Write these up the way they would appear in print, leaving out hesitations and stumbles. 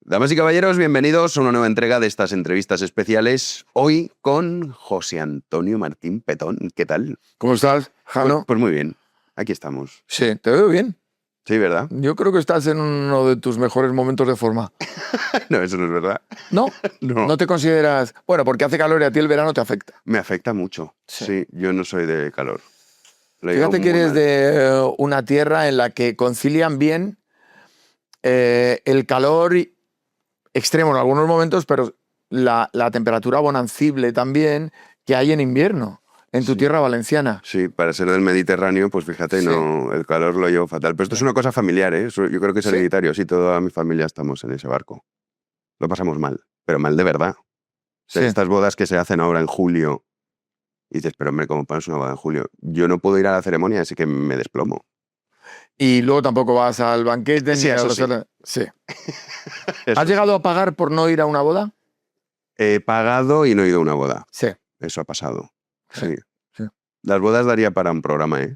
Damas y caballeros, bienvenidos a una nueva entrega de estas entrevistas especiales. Hoy con José Antonio Martín Petón. ¿Qué tal? ¿Cómo estás, Jano? Pues muy bien, aquí estamos. Sí, te veo bien. Sí, ¿verdad? Yo creo que estás en uno de tus mejores momentos de forma. No, eso no es verdad. ¿No? No. ¿No te consideras...? Bueno, porque hace calor y a ti el verano te afecta. Me afecta mucho. Sí, yo no soy de calor. Lo llevo Fíjate que muy eres mal. de una tierra en la que concilian bien el calor extremo en algunos momentos, pero la temperatura bonancible también que hay en invierno, en tu Sí. tierra valenciana. Sí, para ser del Mediterráneo, pues fíjate, Sí. no, el calor lo llevo fatal. Pero esto es una cosa familiar, ¿eh? Yo creo que es ¿Sí? hereditario. Sí, toda mi familia estamos en ese barco. Lo pasamos mal, pero mal de verdad. O sea, Sí. estas bodas que se hacen ahora en julio, y dices, pero hombre, ¿cómo pones una boda en julio? Yo no puedo ir a la ceremonia, así que me desplomo. Y luego tampoco vas al banquete Sí, ni a eso los... sí. Sí. Eso ¿Has llegado a pagar por no ir a una boda? He pagado y no he ido a una boda. Sí. Eso ha pasado. Sí. Sí. Sí. Las bodas daría para un programa, ¿eh?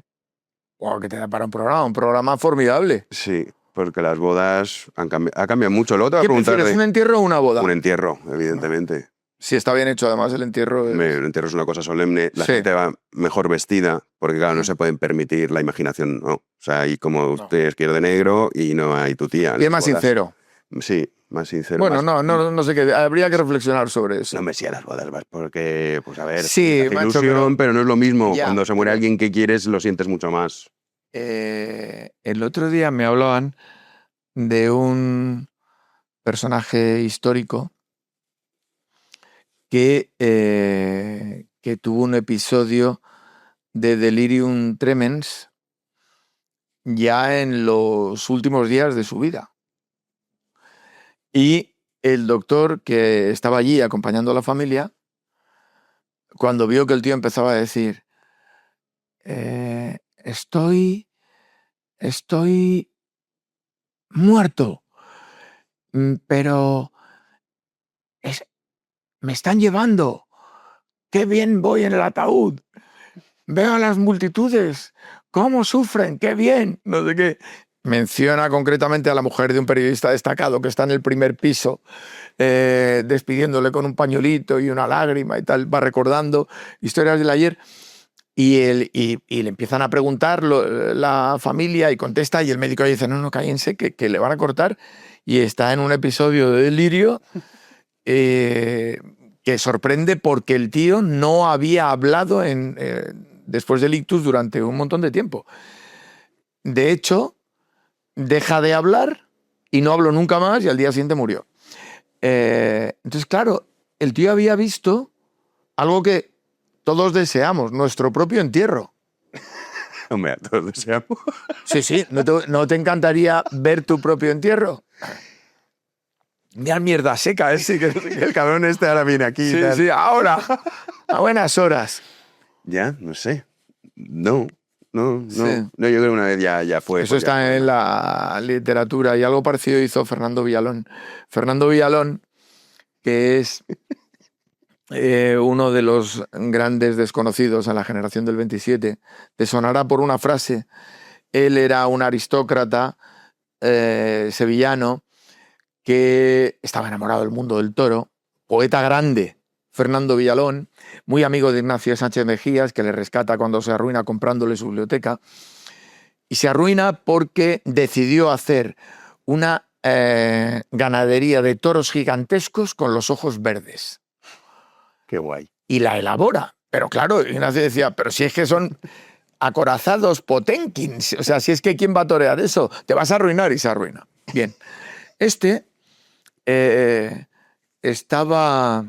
Wow, que te da para un programa formidable. Sí, porque las bodas ha cambiado mucho. Luego te voy a ¿Qué preguntar prefieres, un de entierro o una boda? un entierro, evidentemente. Si está bien hecho, además, el entierro Un entierro es una cosa solemne, la Sí. gente va mejor vestida, porque claro, no Sí. se pueden permitir la imaginación, ¿no? O sea, hay como No. ustedes que ir de negro y no hay tu tía. Y es más sincero. Sí, más sincero. Bueno, más... no sé qué. Habría que reflexionar sobre eso. No me sé a las bodas, vas porque, pues a ver, Sí, te hace macho, ilusión, pero no es lo mismo. Ya, Cuando se muere pero- alguien que quieres, lo sientes mucho más. El otro día me hablaban de un personaje histórico que tuvo un episodio de delirium tremens ya en los últimos días de su vida. Y el doctor que estaba allí acompañando a la familia, cuando vio que el tío empezaba a decir, estoy muerto, pero me están llevando, qué bien voy en el ataúd, veo a las multitudes, cómo sufren, qué bien, no sé qué. Menciona concretamente a la mujer de un periodista destacado que está en el primer piso, despidiéndole con un pañuelito y una lágrima y tal, va recordando historias del ayer. Y le empiezan a preguntar la familia y contesta, y el médico dice, no, cállense, que le van a cortar. Y está en un episodio de delirio que sorprende porque el tío no había hablado después del ictus durante un montón de tiempo. De hecho, deja de hablar y no habló nunca más y al día siguiente murió. Entonces, claro, el tío había visto algo que todos deseamos, nuestro propio entierro. Hombre, a todos deseamos. Sí, ¿no te encantaría ver tu propio entierro? Mira mierda seca, sí, que el cabrón este ahora viene aquí. Sí, ahora, a buenas horas. Ya, no sé. No, Sí. yo creo que una vez ya fue. Eso pues ya está fue, en ¿no? la literatura y algo parecido hizo Fernando Villalón. Fernando Villalón, que es uno de los grandes desconocidos a la generación del 27, te sonará por una frase. Él era un aristócrata sevillano que estaba enamorado del mundo del toro, poeta grande, Fernando Villalón, muy amigo de Ignacio Sánchez Mejías, que le rescata cuando se arruina comprándole su biblioteca, y se arruina porque decidió hacer una ganadería de toros gigantescos con los ojos verdes. Qué guay. Y la elabora. Pero claro, Ignacio decía, pero si es que son acorazados Potenkins, o sea, si es que ¿quién va a torear eso? Te vas a arruinar, y se arruina. Bien, este estaba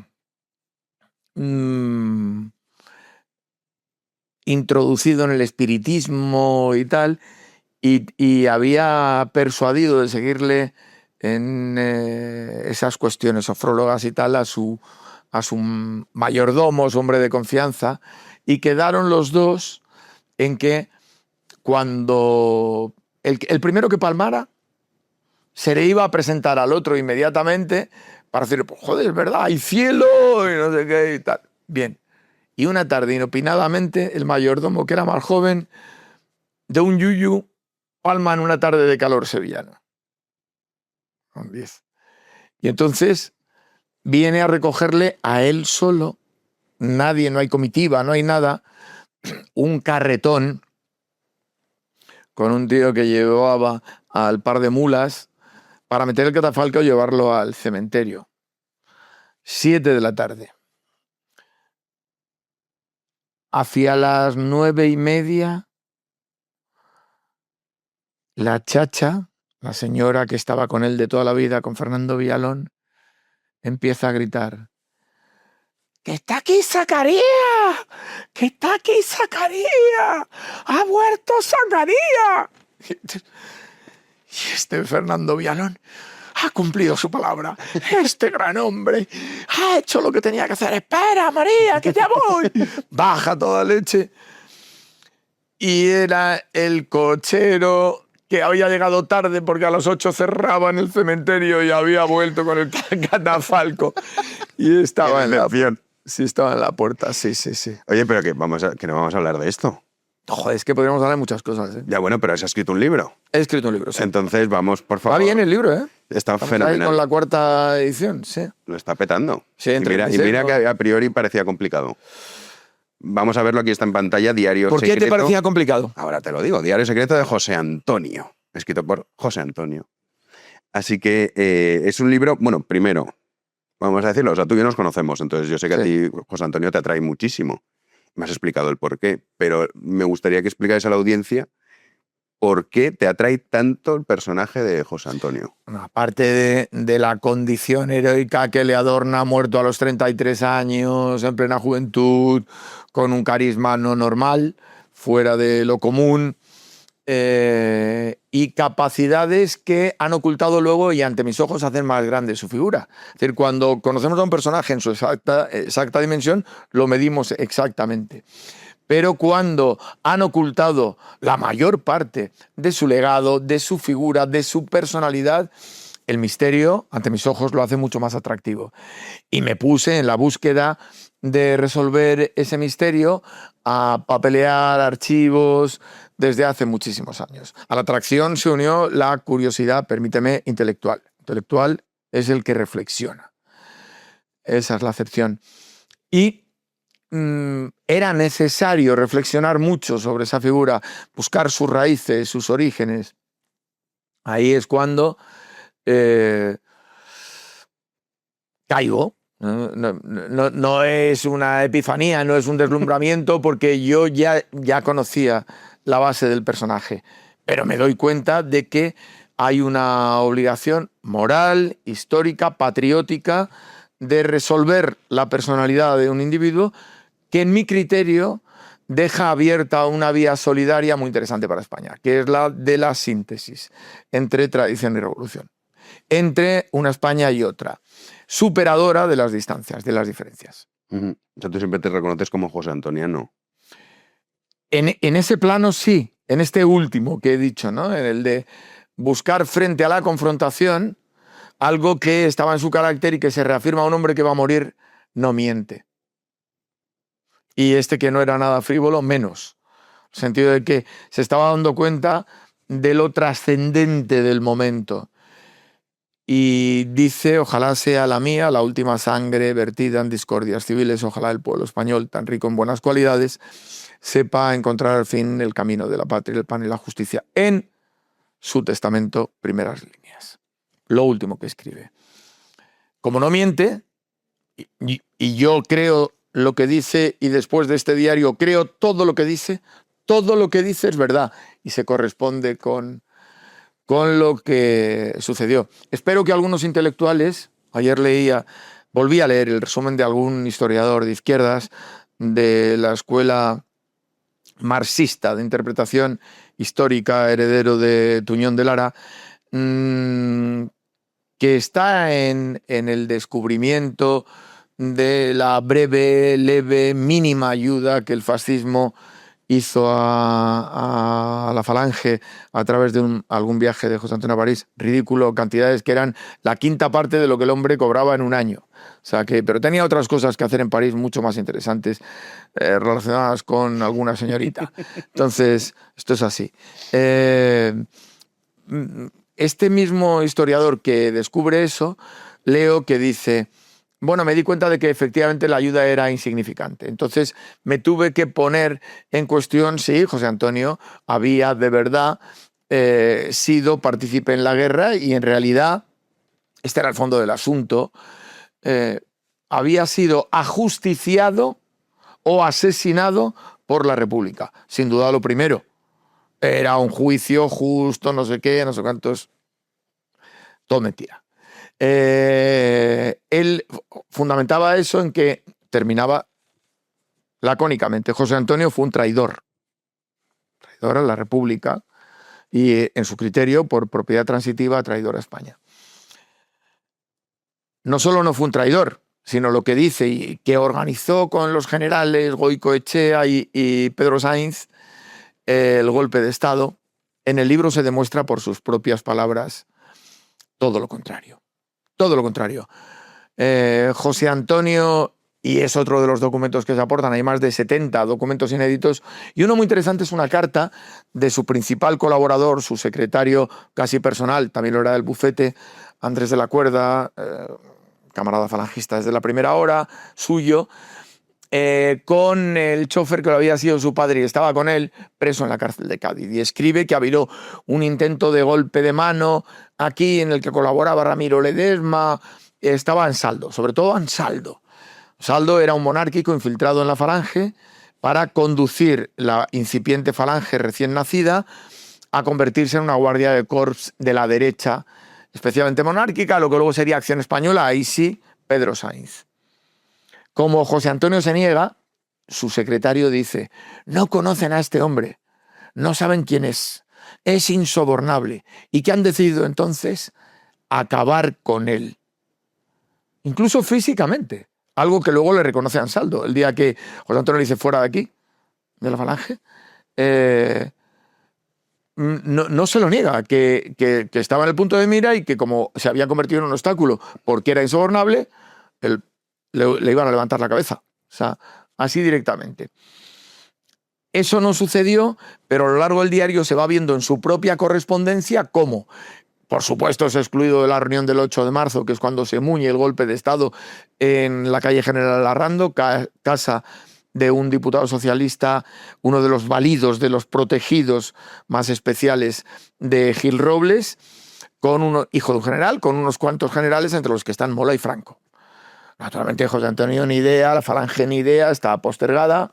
introducido en el espiritismo y tal, y había persuadido de seguirle en esas cuestiones sofrólogas y tal a su mayordomo, su hombre de confianza, y quedaron los dos en que cuando el primero que palmara se le iba a presentar al otro inmediatamente para decir, pues joder, es verdad, hay cielo y no sé qué y tal. Bien. Y una tarde, inopinadamente, el mayordomo, que era más joven, de un yuyu, palma en una tarde de calor sevillano. Con 10. Y entonces viene a recogerle a él solo, nadie, no hay comitiva, no hay nada, un carretón con un tío que llevaba al par de mulas para meter el catafalco y llevarlo al cementerio. 7 de la tarde. Hacia las 9:30, la chacha, la señora que estaba con él de toda la vida, con Fernando Villalón, empieza a gritar: ¡Que está aquí Zacarías! ¡Que está aquí Zacarías! ¡Ha muerto Zacarías! Y este Fernando Villalón ha cumplido su palabra. Este gran hombre ha hecho lo que tenía que hacer. ¡Espera, María, que ya voy! Baja toda leche. Y era el cochero que había llegado tarde porque a las 8 cerraban el cementerio y había vuelto con el catafalco. Y estaba en la puerta, sí. Oye, pero que no vamos a hablar de esto. Joder, es que podríamos hablar de muchas cosas, ¿eh? Ya bueno, pero has escrito un libro. He escrito un libro, sí. Entonces vamos, por favor. Va bien el libro, ¿eh? Está Estamos fenomenal. ahí con la 4ª edición, sí. Lo está petando. Sí, y mira que a priori parecía complicado. Vamos a verlo, aquí está en pantalla, Diario ¿Por qué Secreto. te parecía complicado? Ahora te lo digo, Diario Secreto de José Antonio, escrito por José Antonio. Así que es un libro, bueno, primero, vamos a decirlo, o sea, tú y yo nos conocemos, entonces yo sé que a ti, José Antonio, te atrae muchísimo. Me has explicado el porqué, pero me gustaría que explicaras a la audiencia por qué te atrae tanto el personaje de José Antonio. Bueno, aparte de la condición heroica que le adorna, muerto a los 33 años, en plena juventud, con un carisma no normal, fuera de lo común, y capacidades que han ocultado luego y ante mis ojos hacen más grande su figura. Es decir, cuando conocemos a un personaje en su exacta dimensión, lo medimos exactamente. Pero cuando han ocultado la mayor parte de su legado, de su figura, de su personalidad, el misterio, ante mis ojos, lo hace mucho más atractivo. Y me puse en la búsqueda de resolver ese misterio a papelear archivos desde hace muchísimos años. A la atracción se unió la curiosidad, permíteme, intelectual. Intelectual es el que reflexiona. Esa es la acepción. Y era necesario reflexionar mucho sobre esa figura, buscar sus raíces, sus orígenes. Ahí es cuando caigo. No es una epifanía, no es un deslumbramiento, porque yo ya conocía la base del personaje, pero me doy cuenta de que hay una obligación moral, histórica, patriótica, de resolver la personalidad de un individuo que, en mi criterio, deja abierta una vía solidaria muy interesante para España, que es la de la síntesis entre tradición y revolución, entre una España y otra, superadora de las distancias, de las diferencias. O sea, tú siempre te reconoces como José Antoniano. En ese plano sí, en este último que he dicho, ¿no? En el de buscar frente a la confrontación algo que estaba en su carácter y que se reafirma: un hombre que va a morir no miente. Y este, que no era nada frívolo, menos. En el sentido de que se estaba dando cuenta de lo trascendente del momento. Y dice: ojalá sea la mía la última sangre vertida en discordias civiles, ojalá el pueblo español, tan rico en buenas cualidades, sepa encontrar al fin el camino de la patria, el pan y la justicia. En su testamento, primeras líneas. Lo último que escribe. Como no miente, y yo creo lo que dice, y después de este diario creo todo lo que dice es verdad y se corresponde con lo que sucedió. Espero que algunos intelectuales, ayer volví a leer el resumen de algún historiador de izquierdas de la escuela marxista de interpretación histórica, heredero de Tuñón de Lara, que está en el descubrimiento de la breve, leve, mínima ayuda que el fascismo hizo a la Falange a través de algún viaje de José Antonio a París. Ridículo, cantidades que eran la quinta parte de lo que el hombre cobraba en un año. O sea pero tenía otras cosas que hacer en París mucho más interesantes, relacionadas con alguna señorita. Entonces, esto es así. Este mismo historiador que descubre eso leo que dice, bueno, me di cuenta de que efectivamente la ayuda era insignificante. Entonces me tuve que poner en cuestión si José Antonio había de verdad sido partícipe en la guerra y en realidad, este era el fondo del asunto, había sido ajusticiado o asesinado por la República. Sin duda lo primero. Era un juicio justo, no sé qué, no sé cuántos. Todo mentira. Él fundamentaba eso en que terminaba lacónicamente. José Antonio fue un traidor. Traidor a la República y, en su criterio, por propiedad transitiva, traidor a España. No solo no fue un traidor, sino lo que dice y que organizó con los generales Goicoechea y Pedro Sainz el golpe de Estado. En el libro se demuestra por sus propias palabras todo lo contrario. Todo lo contrario. José Antonio, y es otro de los documentos que se aportan, hay más de 70 documentos inéditos, y uno muy interesante es una carta de su principal colaborador, su secretario casi personal, también lo era del bufete, Andrés de la Cuerda, camarada falangista desde la primera hora, suyo, con el chofer que lo había sido su padre y estaba con él preso en la cárcel de Cádiz. Y escribe que ha habido un intento de golpe de mano aquí en el que colaboraba Ramiro Ledesma, estaba Ansaldo, sobre todo Ansaldo. Ansaldo era un monárquico infiltrado en la falange para conducir la incipiente falange recién nacida a convertirse en una guardia de corps de la derecha, especialmente monárquica, lo que luego sería Acción Española, ahí sí, Pedro Sainz. Como José Antonio se niega, su secretario dice, no conocen a este hombre, no saben quién es insobornable, y que han decidido entonces acabar con él, incluso físicamente, algo que luego le reconoce a Ansaldo, el día que José Antonio le dice fuera de aquí, de la falange, no se lo niega, que estaba en el punto de mira y que como se había convertido en un obstáculo porque era insobornable, le iban a levantar la cabeza. O sea, así directamente. Eso no sucedió, pero a lo largo del diario se va viendo en su propia correspondencia cómo, por supuesto, es excluido de la reunión del 8 de marzo, que es cuando se muñe el golpe de Estado en la calle General Arrando, casa de un diputado socialista, uno de los validos, de los protegidos más especiales de Gil Robles, hijo de un general, con unos cuantos generales, entre los que están Mola y Franco. Naturalmente José Antonio ni idea, la falange ni idea, está postergada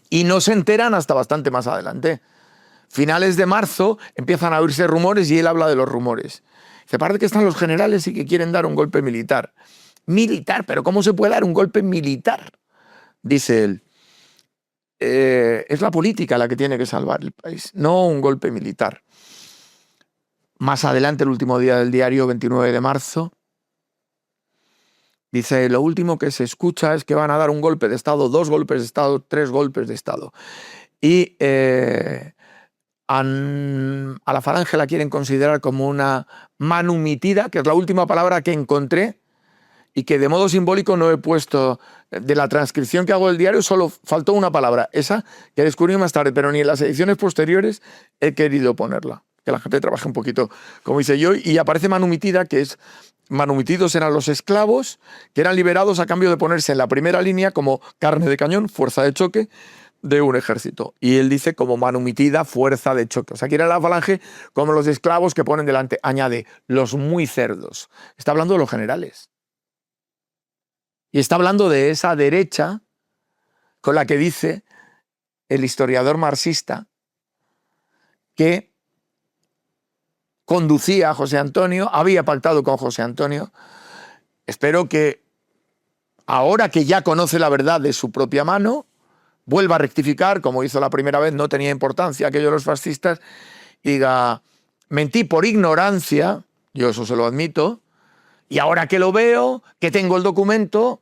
y no se enteran hasta bastante más adelante. Finales de marzo empiezan a oírse rumores y él habla de los rumores. Dice, parece que están los generales y que quieren dar un golpe militar. Militar, pero ¿cómo se puede dar un golpe militar? Dice él. Es la política la que tiene que salvar el país, no un golpe militar. Más adelante, el último día del diario, 29 de marzo, dice, lo último que se escucha es que van a dar un golpe de Estado, 2 golpes de Estado, 3 golpes de Estado. Y a la falange la quieren considerar como una manumitida, que es la última palabra que encontré y que de modo simbólico no he puesto. De la transcripción que hago del diario solo faltó una palabra, esa que descubrí más tarde, pero ni en las ediciones posteriores he querido ponerla. Que la gente trabaje un poquito, como hice yo, y aparece manumitida, que es... Manumitidos eran los esclavos que eran liberados a cambio de ponerse en la primera línea como carne de cañón, fuerza de choque de un ejército. Y él dice como manumitida, fuerza de choque. O sea, que era la falange como los esclavos que ponen delante. Añade, los muy cerdos. Está hablando de los generales. Y está hablando de esa derecha con la que dice el historiador marxista que conducía a José Antonio, había pactado con José Antonio. Espero que ahora que ya conoce la verdad de su propia mano, vuelva a rectificar, como hizo la primera vez, no tenía importancia aquello de los fascistas, y diga, mentí por ignorancia, yo eso se lo admito, y ahora que lo veo, que tengo el documento,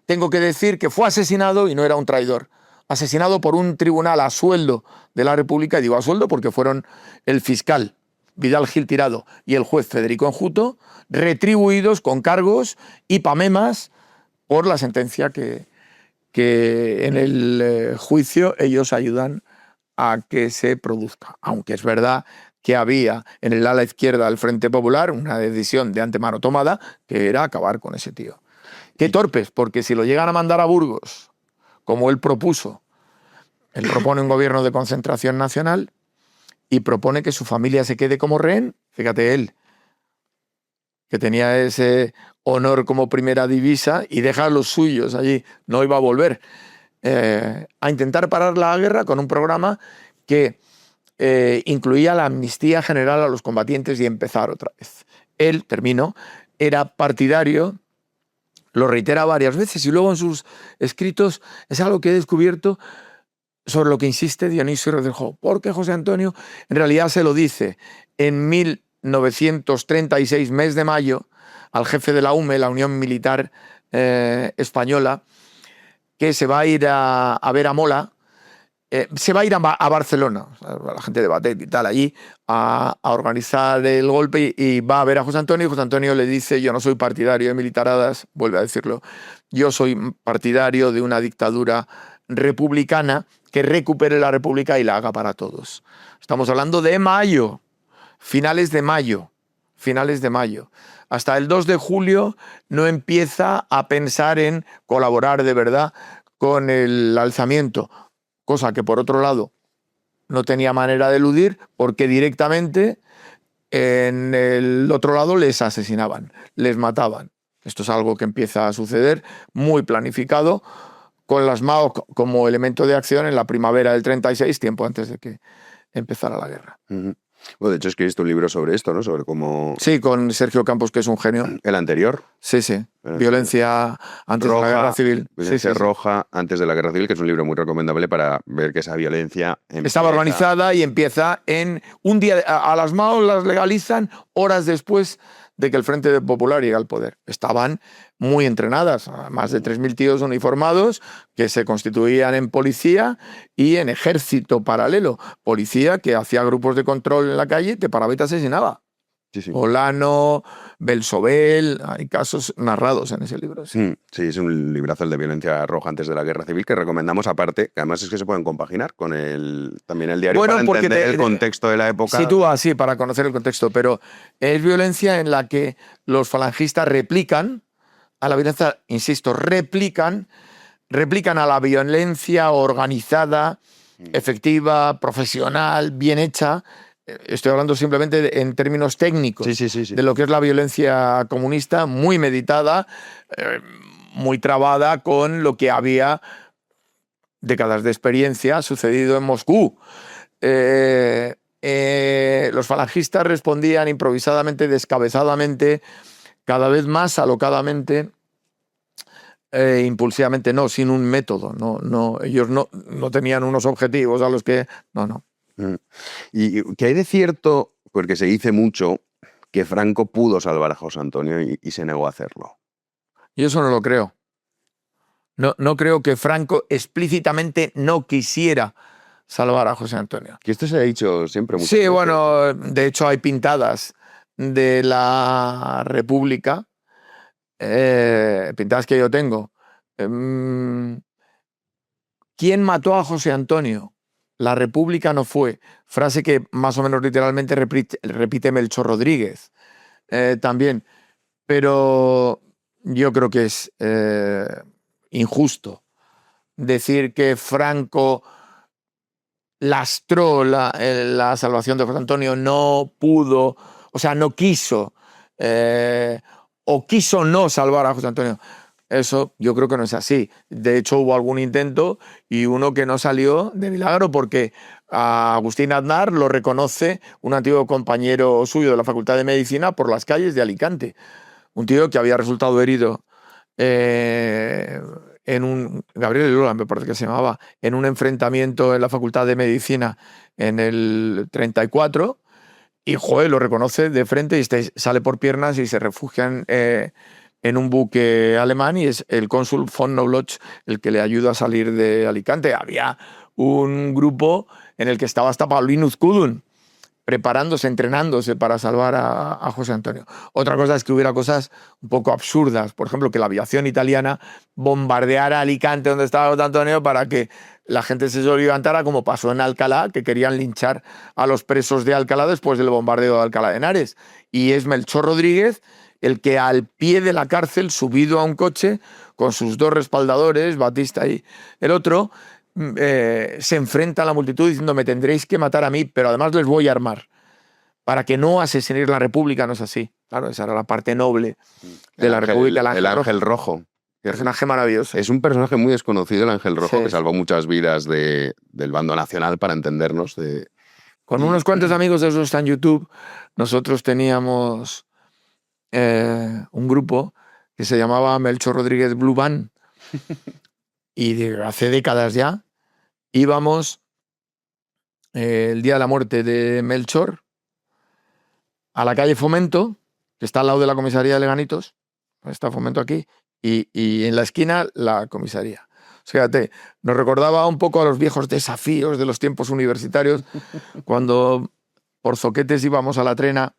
tengo que decir que fue asesinado y no era un traidor. Asesinado por un tribunal a sueldo de la República, y digo a sueldo porque fueron el fiscal Vidal Gil Tirado y el juez Federico Enjuto, retribuidos con cargos y pamemas por la sentencia que en el juicio ellos ayudan a que se produzca. Aunque es verdad que había en el ala izquierda del Frente Popular, una decisión de antemano tomada, que era acabar con ese tío. Qué torpes, porque si lo llegan a mandar a Burgos, como él propuso, él propone un gobierno de concentración nacional y propone que su familia se quede como rehén. Fíjate él, que tenía ese honor como primera divisa y deja a los suyos allí, no iba a volver a intentar parar la guerra con un programa que incluía la amnistía general a los combatientes y empezar otra vez. Él, terminó, era partidario, lo reitera varias veces y luego en sus escritos es algo que he descubierto sobre lo que insiste Dionisio Rederjo, porque José Antonio en realidad se lo dice en 1936, mes de mayo, al jefe de la UME, la Unión Militar Española, que se va a ir a ver a Mola, se va a ir a Barcelona, la gente de Batet y tal, allí, a organizar el golpe y va a ver a José Antonio, y José Antonio le dice: yo no soy partidario de militaradas, vuelve a decirlo, yo soy partidario de una dictadura republicana que recupere la república y la haga para todos. Estamos hablando de mayo, finales de mayo. Hasta el 2 de julio no empieza a pensar en colaborar de verdad con el alzamiento, cosa que por otro lado no tenía manera de eludir porque directamente en el otro lado les asesinaban, les mataban. Esto es algo que empieza a suceder, muy planificado, con las MAO como elemento de acción en la primavera del 36, tiempo antes de que empezara la guerra. Bueno, de hecho escribiste un libro sobre esto, ¿no? Sobre cómo... Sí, con Sergio Campos, que es un genio. ¿El anterior? Sí. Violencia antes de la guerra civil. Violencia roja antes de la guerra civil, que es un libro muy recomendable para ver que esa violencia estaba organizada y empieza en un día. A las MAO las legalizan horas después de que el Frente Popular llega al poder. Estaban muy entrenadas, más de 3.000 tíos uniformados que se constituían en policía y en ejército paralelo. Policía que hacía grupos de control en la calle, te paraba y te asesinaba. Sí. Olano, Belsobel, hay casos narrados en ese libro. Sí, es un librazo, el de Violencia Roja antes de la Guerra Civil, que recomendamos aparte, que además es que se pueden compaginar con también el diario, para entender el contexto de la época. Sitúa así para conocer el contexto, pero es violencia en la que los falangistas replican a la violencia, insisto, replican a la violencia organizada, efectiva, profesional, bien hecha. Estoy hablando simplemente en términos técnicos de lo que es la violencia comunista, muy meditada, muy trabada con lo que había décadas de experiencia sucedido en Moscú. Los falangistas respondían improvisadamente, descabezadamente, cada vez más alocadamente, impulsivamente, no, sin un método. No, ellos no tenían unos objetivos a los que... No. ¿Y qué hay de cierto? Porque se dice mucho que Franco pudo salvar a José Antonio y se negó a hacerlo. Yo eso no lo creo. No creo que Franco explícitamente no quisiera salvar a José Antonio. Que esto se ha dicho siempre mucho. Sí, bueno, de hecho hay pintadas de la República, pintadas que yo tengo. ¿Quién mató a José Antonio? La República no fue. Frase que más o menos literalmente repite Melchor Rodríguez también. Pero yo creo que es injusto decir que Franco lastró la salvación de José Antonio, no pudo, o sea, no quiso, o quiso no salvar a José Antonio. Eso yo creo que no es así. De hecho, hubo algún intento y uno que no salió de milagro porque a Agustín Aznar lo reconoce un antiguo compañero suyo de la Facultad de Medicina por las calles de Alicante. Un tío que había resultado herido Gabriel Lola, me parece que se llamaba, en un enfrentamiento en la Facultad de Medicina en el 34 y, lo reconoce de frente y sale por piernas y se refugian en un buque alemán y es el cónsul von Knobloch el que le ayuda a salir de Alicante. Había un grupo en el que estaba hasta Paulinus Kudun, preparándose, entrenándose para salvar a José Antonio. Otra cosa es que hubiera cosas un poco absurdas, por ejemplo, que la aviación italiana bombardeara Alicante, donde estaba José Antonio, para que la gente se levantara, como pasó en Alcalá, que querían linchar a los presos de Alcalá después del bombardeo de Alcalá de Henares. Y es Melchor Rodríguez el que al pie de la cárcel, subido a un coche, con sus 2 respaldadores, Batista y el otro, se enfrenta a la multitud diciendo: me tendréis que matar a mí, pero además les voy a armar, para que no asesinéis la República. No es así. Claro, esa era la parte noble de la República. El Ángel Rojo. Personaje maravilloso. Es un personaje muy desconocido, el Ángel Rojo, Sí. que salvó muchas vidas del bando nacional, para entendernos. Con unos cuantos amigos de esos está en YouTube, nosotros teníamos un grupo que se llamaba Melchor Rodríguez Blue Band, y hace décadas ya íbamos el día de la muerte de Melchor a la calle Fomento, que está al lado de la comisaría de Leganitos, está Fomento aquí, y en la esquina la comisaría. O sea, fíjate, nos recordaba un poco a los viejos desafíos de los tiempos universitarios, cuando por zoquetes íbamos a la trena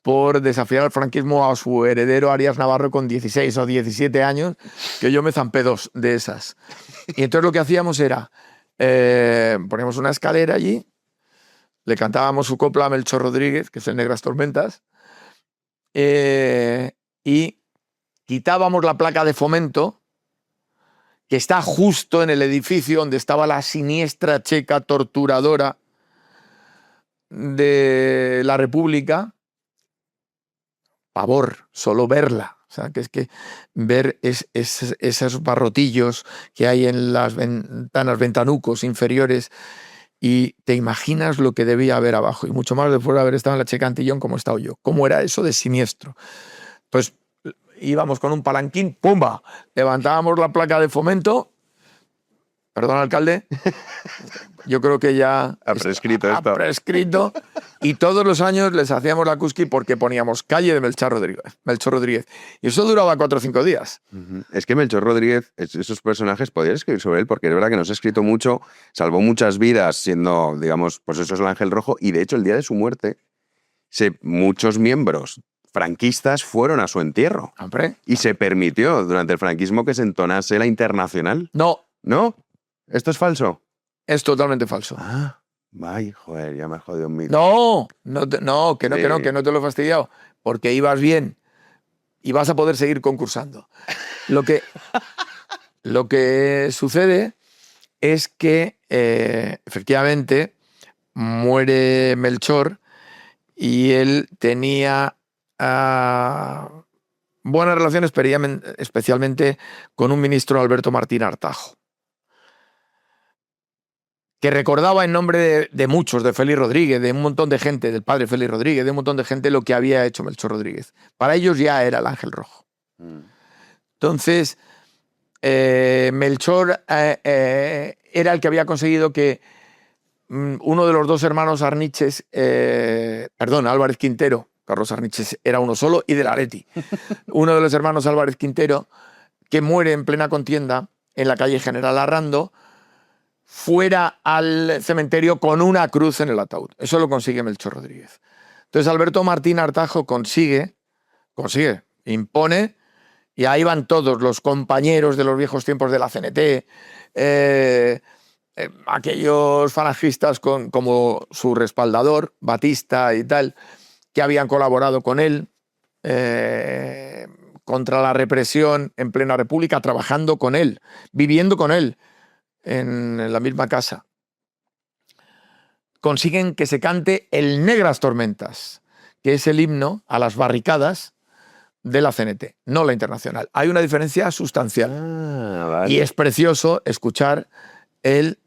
por desafiar al franquismo a su heredero Arias Navarro con 16 o 17 años, que yo me zampé 2 de esas. Y entonces lo que hacíamos era, poníamos una escalera allí, le cantábamos su copla a Melchor Rodríguez, que es el Negras Tormentas, y quitábamos la placa de Fomento, que está justo en el edificio donde estaba la siniestra checa torturadora de la República. Pavor, solo verla. O sea, que es que ver esos barrotillos que hay en las ventanas, ventanucos inferiores, y te imaginas lo que debía haber abajo, y mucho más después de haber estado en la Checa Antillón como he estado yo. ¿Cómo era eso de siniestro? Pues íbamos con un palanquín, ¡pumba! Levantábamos la placa de Fomento. Perdón, alcalde. Yo creo que ya Ha prescrito esto. ha prescrito. Y todos los años les hacíamos la cusqui porque poníamos calle de Melchor Rodríguez. Y eso duraba 4 o 5 días. Es que Melchor Rodríguez, esos personajes, podías escribir sobre él, porque es verdad que nos ha escrito mucho, salvó muchas vidas siendo, digamos, pues eso es el Ángel Rojo, y de hecho el día de su muerte, muchos miembros franquistas fueron a su entierro. ¿Hombre? Y se permitió durante el franquismo que se entonase la Internacional. No, ¿No? ¿Esto es falso? es totalmente falso. Ah, vaya, joder, ya me has jodido un mito. Que no te lo he fastidiado. Porque ibas bien y vas a poder seguir concursando. Lo que sucede es que efectivamente muere Melchor, y él tenía buenas relaciones, especialmente con un ministro, Alberto Martín Artajo, que recordaba en nombre de muchos, de Félix Rodríguez, de un montón de gente, del padre Félix Rodríguez, de un montón de gente, lo que había hecho Melchor Rodríguez. Para ellos ya era el Ángel Rojo. Entonces, Melchor era el que había conseguido que uno de los 2 hermanos Arniches, Álvarez Quintero, Carlos Arniches era uno solo, y del Atleti. Uno de los hermanos Álvarez Quintero, que muere en plena contienda en la calle General Arrando, fuera al cementerio con una cruz en el ataúd. Eso lo consigue Melchor Rodríguez. Entonces Alberto Martín Artajo consigue, impone, y ahí van todos los compañeros de los viejos tiempos de la CNT, aquellos falangistas como su respaldador, Batista y tal, que habían colaborado con él contra la represión en plena República, trabajando con él, viviendo con él en la misma casa. Consiguen que se cante el Negras Tormentas, que es el himno a las barricadas de la CNT, no la Internacional. Hay una diferencia sustancial. Vale. Y es precioso escuchar el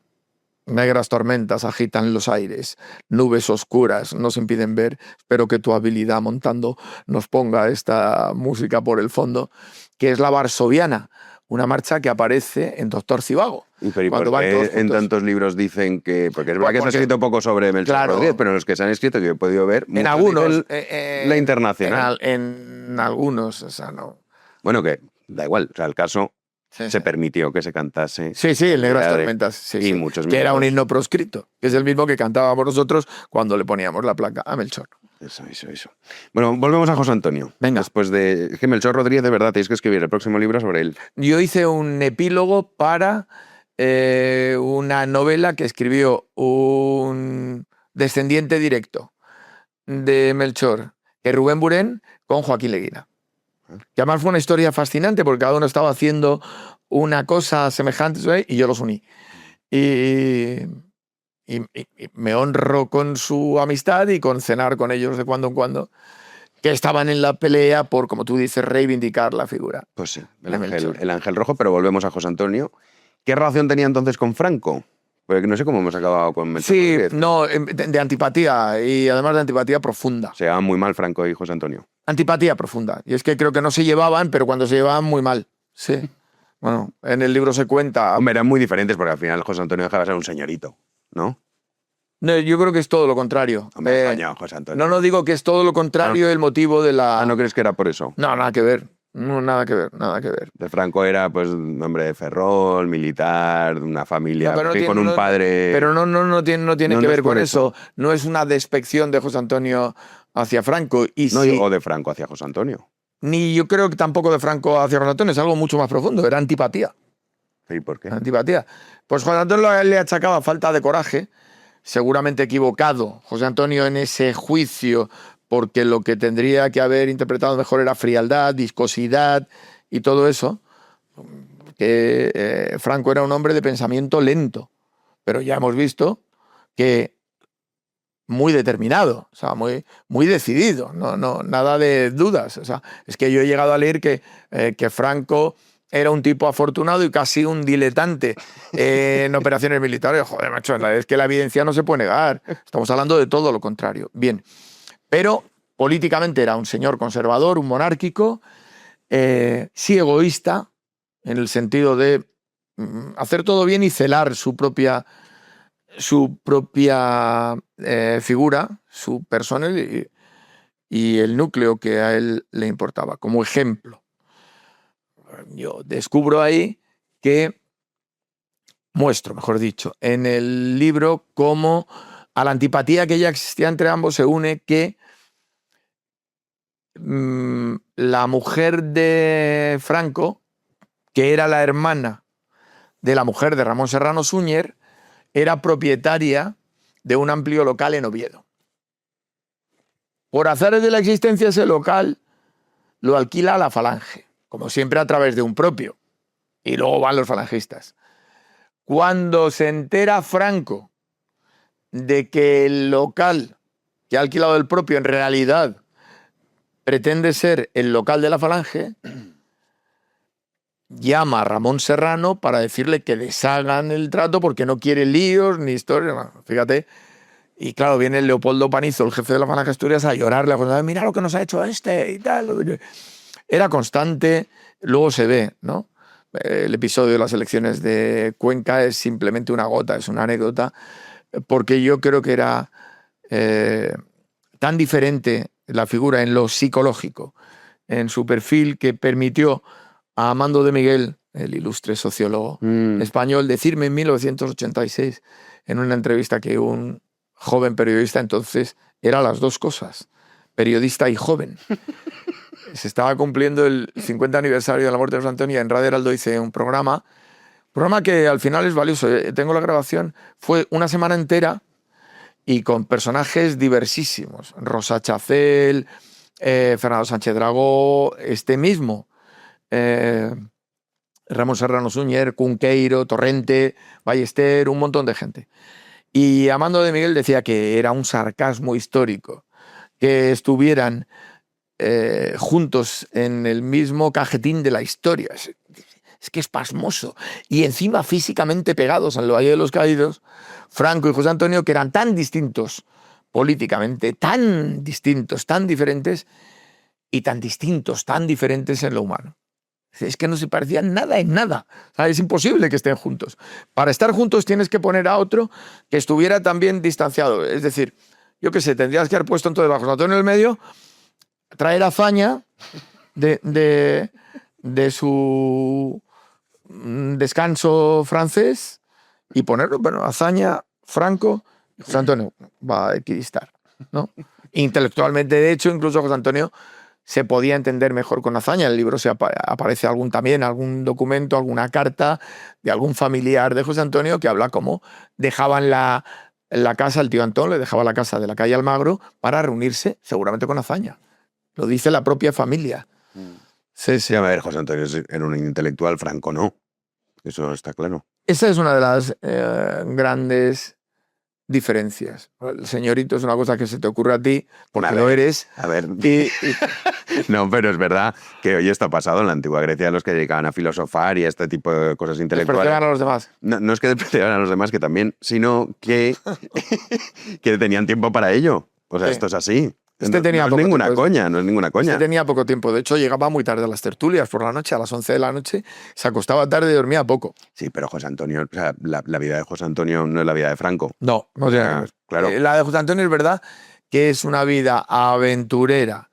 Negras tormentas agitan los aires, nubes oscuras nos impiden ver, espero que tu habilidad montando nos ponga esta música por el fondo, que es la varsoviana, una marcha que aparece en Doctor Civago. ¿Y por Cuando van qué todos en juntos. tantos libros dicen que...? Porque es verdad que se ha Porque- escrito poco sobre Melchor Claro. Rodríguez, pero en los que se han escrito, que yo he podido ver, En muchos algunos. dicen la Internacional. En algunos, o sea, no. Bueno, que da igual. O sea, el caso Sí, se permitió que se cantase. Sí, el Negras Era de- Tormentas. Sí, y sí. muchos Que era un minutos. himno proscrito, que es el mismo que cantábamos nosotros cuando le poníamos la placa a Melchor. Eso. Bueno, volvemos a José Antonio. Venga. Después de... Es que Melchor Rodríguez, de verdad, tenéis que escribir el próximo libro sobre él. Yo hice un epílogo para una novela que escribió un descendiente directo de Melchor, que es Rubén Burén, con Joaquín Leguina. Que además fue una historia fascinante porque cada uno estaba haciendo una cosa semejante y yo los uní. Y me honro con su amistad y con cenar con ellos de cuando en cuando, que estaban en la pelea por, como tú dices, reivindicar la figura. Pues sí, De Melchor. el ángel rojo, pero volvemos a José Antonio. ¿Qué relación tenía entonces con Franco? Porque no sé cómo hemos acabado con Melchor Sí, Rodríguez. no, de antipatía, y además de antipatía profunda. Se llevaban muy mal Franco y José Antonio. Antipatía profunda. Y es que creo que no se llevaban, pero cuando se llevaban muy mal. Sí. Bueno, en el libro se cuenta. Hombre, eran muy diferentes porque al final José Antonio dejaba de ser un señorito, ¿no? No, yo creo que es todo lo contrario. Hombre, coño, José Antonio. No digo que es todo lo contrario el motivo de la... ¿No crees que era por eso? No, nada que ver. No, nada que ver. De Franco era, pues, un hombre de Ferrol, militar, de una familia, No, pero no que tiene- con un no- padre... Pero no tiene No, que no ver es por con eso. eso. No es una despección de José Antonio hacia Franco. Y No, sí, o de Franco hacia José Antonio. ni yo creo que tampoco de Franco hacia José Antonio. Es algo mucho más profundo. Era antipatía. ¿Y por qué? Antipatía. Pues José Antonio le achacaba falta de coraje, seguramente equivocado José Antonio en ese juicio, porque lo que tendría que haber interpretado mejor era frialdad, viscosidad y todo eso, que Franco era un hombre de pensamiento lento, pero ya hemos visto que muy determinado, o sea, muy decidido, nada de dudas. O sea, es que yo he llegado a leer que Franco era un tipo afortunado y casi un diletante en operaciones militares. Joder, macho, es que la evidencia no se puede negar. Estamos hablando de todo lo contrario. Bien, pero políticamente era un señor conservador, un monárquico, sí egoísta, en el sentido de hacer todo bien y celar su propia figura, su persona y el núcleo que a él le importaba, como ejemplo. Yo descubro ahí muestro, mejor dicho, en el libro cómo a la antipatía que ya existía entre ambos se une que la mujer de Franco, que era la hermana de la mujer de Ramón Serrano Súñer, era propietaria de un amplio local en Oviedo. Por azares de la existencia, ese local lo alquila a la Falange, como siempre a través de un propio, y luego van los falangistas. Cuando se entera Franco de que el local que ha alquilado el propio en realidad pretende ser el local de la Falange, llama a Ramón Serrano para decirle que deshagan el trato porque no quiere líos ni historias. Bueno, fíjate. Y claro, viene Leopoldo Panizo, el jefe de la Falange Asturias, a llorarle, a contar, mira lo que nos ha hecho este y tal. Era constante, luego se ve, ¿no? El episodio de las elecciones de Cuenca es simplemente una gota, es una anécdota, porque yo creo que era tan diferente la figura en lo psicológico, en su perfil, que permitió a Amando de Miguel, el ilustre sociólogo español, decirme en 1986, en una entrevista, que un joven periodista entonces era las dos cosas, periodista y joven. Se estaba cumpliendo el 50 aniversario de la muerte de José Antonio. En Radio Heraldo hice un programa que al final es valioso. Tengo la grabación, fue una semana entera y con personajes diversísimos. Rosa Chacel, Fernando Sánchez Dragó, este mismo, Ramón Serrano Súñer, Cunqueiro, Torrente, Ballester, un montón de gente. Y Amando de Miguel decía que era un sarcasmo histórico que estuvieran juntos en el mismo cajetín de la historia. Es que es pasmoso. Y encima físicamente pegados al Valle de los Caídos, Franco y José Antonio, que eran tan distintos políticamente, tan distintos, tan diferentes, y tan distintos, tan diferentes en lo humano. Es que no se parecían nada en nada. O sea, es imposible que estén juntos. Para estar juntos tienes que poner a otro que estuviera también distanciado. Es decir, yo qué sé, tendrías que haber puesto entonces a José Antonio en el medio, traer hazaña de su un descanso francés y ponerlo, bueno, Azaña, Franco, José Antonio va a equidistar, ¿no? Intelectualmente, de hecho, incluso José Antonio se podía entender mejor con Azaña. En el libro aparece también algún documento, alguna carta de algún familiar de José Antonio que habla cómo dejaban la casa, el tío Antón le dejaba la casa de la calle Almagro para reunirse seguramente con Azaña. Lo dice la propia familia. Sí, sí. Sí, a ver, José Antonio era un intelectual, Franco no. Eso está claro. Esa es una de las grandes diferencias. El señorito es una cosa que se te ocurre a ti porque A lo ver, eres. A ver, Y no, pero es verdad que hoy esto ha pasado en la antigua Grecia, los que dedicaban a filosofar y a este tipo de cosas intelectuales. despreciar a los demás. No es que despreciaban a los demás, que también, sino que, que tenían tiempo para ello. O sea, Sí. esto es así. Este no, tenía no es poco ninguna tiempo. coña, no es ninguna coña. Este tenía poco tiempo. De hecho, llegaba muy tarde a las tertulias por la noche, a las 11 de la noche. Se acostaba tarde y dormía poco. Sí, pero José Antonio, o sea, la vida de José Antonio no es la vida de Franco. No tiene nada que ver. Claro. La de José Antonio es verdad que es una vida aventurera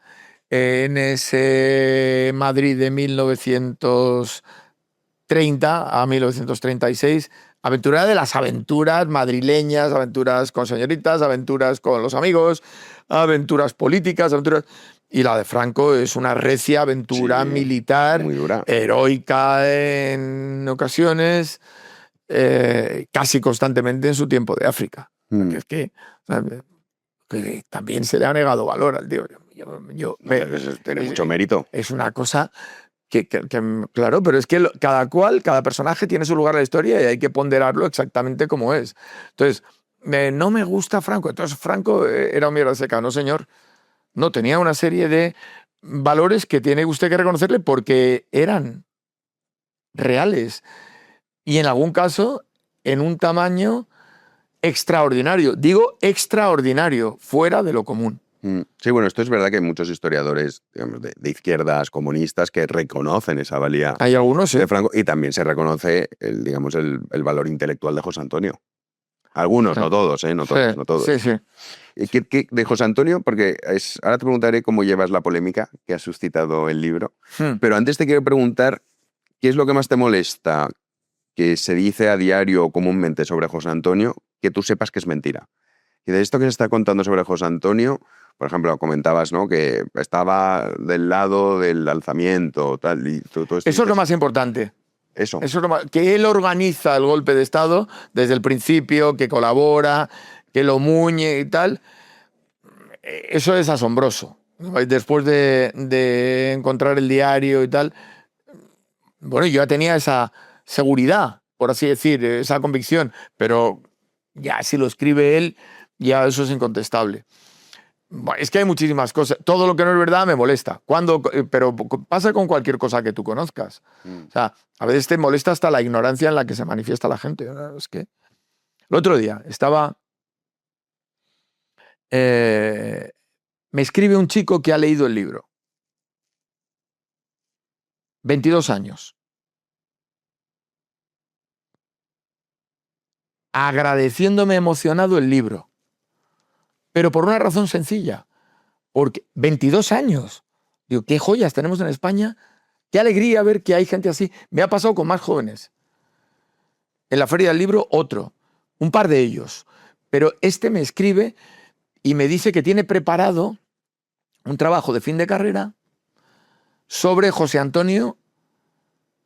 en ese Madrid de 1930 a 1936. Aventurera de las aventuras madrileñas, aventuras con señoritas, aventuras con los amigos, aventuras políticas, aventuras... Y la de Franco es una recia aventura Sí, militar, muy dura. heroica en ocasiones, casi constantemente en su tiempo de África. Mm. Que es que, o sea, que también se le ha negado valor al tío. Tiene mucho mérito. Es una cosa que, claro, pero es que cada personaje tiene su lugar en la historia y hay que ponderarlo exactamente como es. Entonces, no me gusta Franco. Entonces, Franco era un mierda seca. No, señor. No, tenía una serie de valores que tiene usted que reconocerle porque eran reales. Y en algún caso, en un tamaño extraordinario. Digo extraordinario, fuera de lo común. Sí, bueno, esto es verdad que hay muchos historiadores, digamos, de izquierdas, comunistas, que reconocen esa valía Hay algunos, sí. de Franco y también se reconoce digamos, el valor intelectual de José Antonio. Algunos, Sí. no todos, no todos, Sí, no todos. sí, sí. De José Antonio, porque ahora te preguntaré cómo llevas la polémica que ha suscitado el libro, pero antes te quiero preguntar, ¿qué es lo que más te molesta que se dice a diario o comúnmente sobre José Antonio que tú sepas que es mentira? Y de esto que se está contando sobre José Antonio, por ejemplo, comentabas, ¿no?, que estaba del lado del alzamiento, tal, y todo esto. Eso es lo más importante. Eso. Eso es lo más, que él organiza el golpe de Estado desde el principio, que colabora, que lo muñe y tal. Eso es asombroso. Después de encontrar el diario y tal, bueno, yo ya tenía esa seguridad, por así decir, esa convicción, pero ya si lo escribe él, ya eso es incontestable. Bueno, es que hay muchísimas cosas. Todo lo que no es verdad me molesta. Pero pasa con cualquier cosa que tú conozcas. O sea, a veces te molesta hasta la ignorancia en la que se manifiesta la gente. Es que el otro día me escribe un chico que ha leído el libro. 22 años. Agradeciéndome emocionado el libro. Pero por una razón sencilla. Porque 22 años. Digo, qué joyas tenemos en España. Qué alegría ver que hay gente así. Me ha pasado con más jóvenes. En la Feria del Libro, otro. Un par de ellos. Pero este me escribe y me dice que tiene preparado un trabajo de fin de carrera sobre José Antonio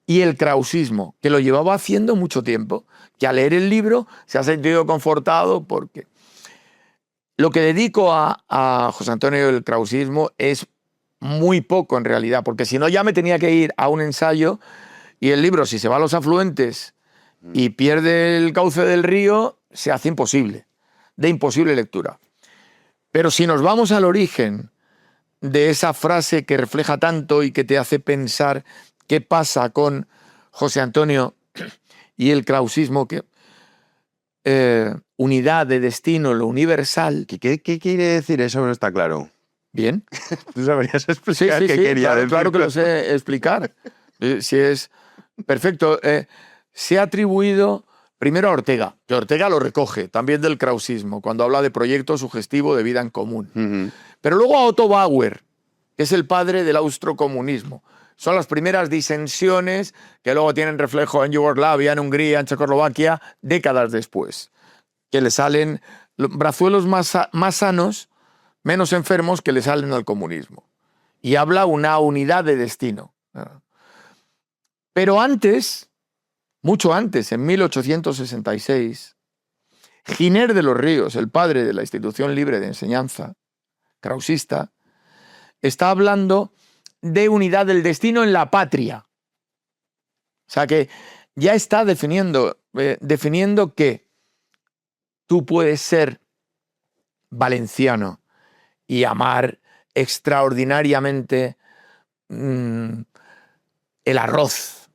y el krausismo, que lo llevaba haciendo mucho tiempo, que al leer el libro se ha sentido confortado porque lo que dedico a José Antonio y el krausismo es muy poco en realidad, porque si no ya me tenía que ir a un ensayo y el libro, si se va a los afluentes y pierde el cauce del río, se hace imposible, de imposible lectura. Pero si nos vamos al origen de esa frase que refleja tanto y que te hace pensar qué pasa con José Antonio y el krausismo, que unidad de destino, lo universal. ¿Qué quiere decir eso? No está claro. Bien. ¿Tú sabrías Sí, explicar sí, qué sí, quería decir? claro que lo sé explicar. Si es perfecto. Se ha atribuido primero a Ortega, que Ortega lo recoge, también del krausismo, cuando habla de proyecto sugestivo de vida en común. Uh-huh. Pero luego a Otto Bauer, que es el padre del austrocomunismo, Son las primeras disensiones que luego tienen reflejo en Yugoslavia, en Hungría, en Checoslovaquia, décadas después. Que le salen brazuelos más sanos, menos enfermos, que le salen al comunismo. Y habla una unidad de destino. Pero antes, mucho antes, en 1866, Giner de los Ríos, el padre de la institución libre de enseñanza, krausista, está hablando de unidad del destino en la patria. O sea que ya está definiendo que tú puedes ser valenciano y amar extraordinariamente el arroz.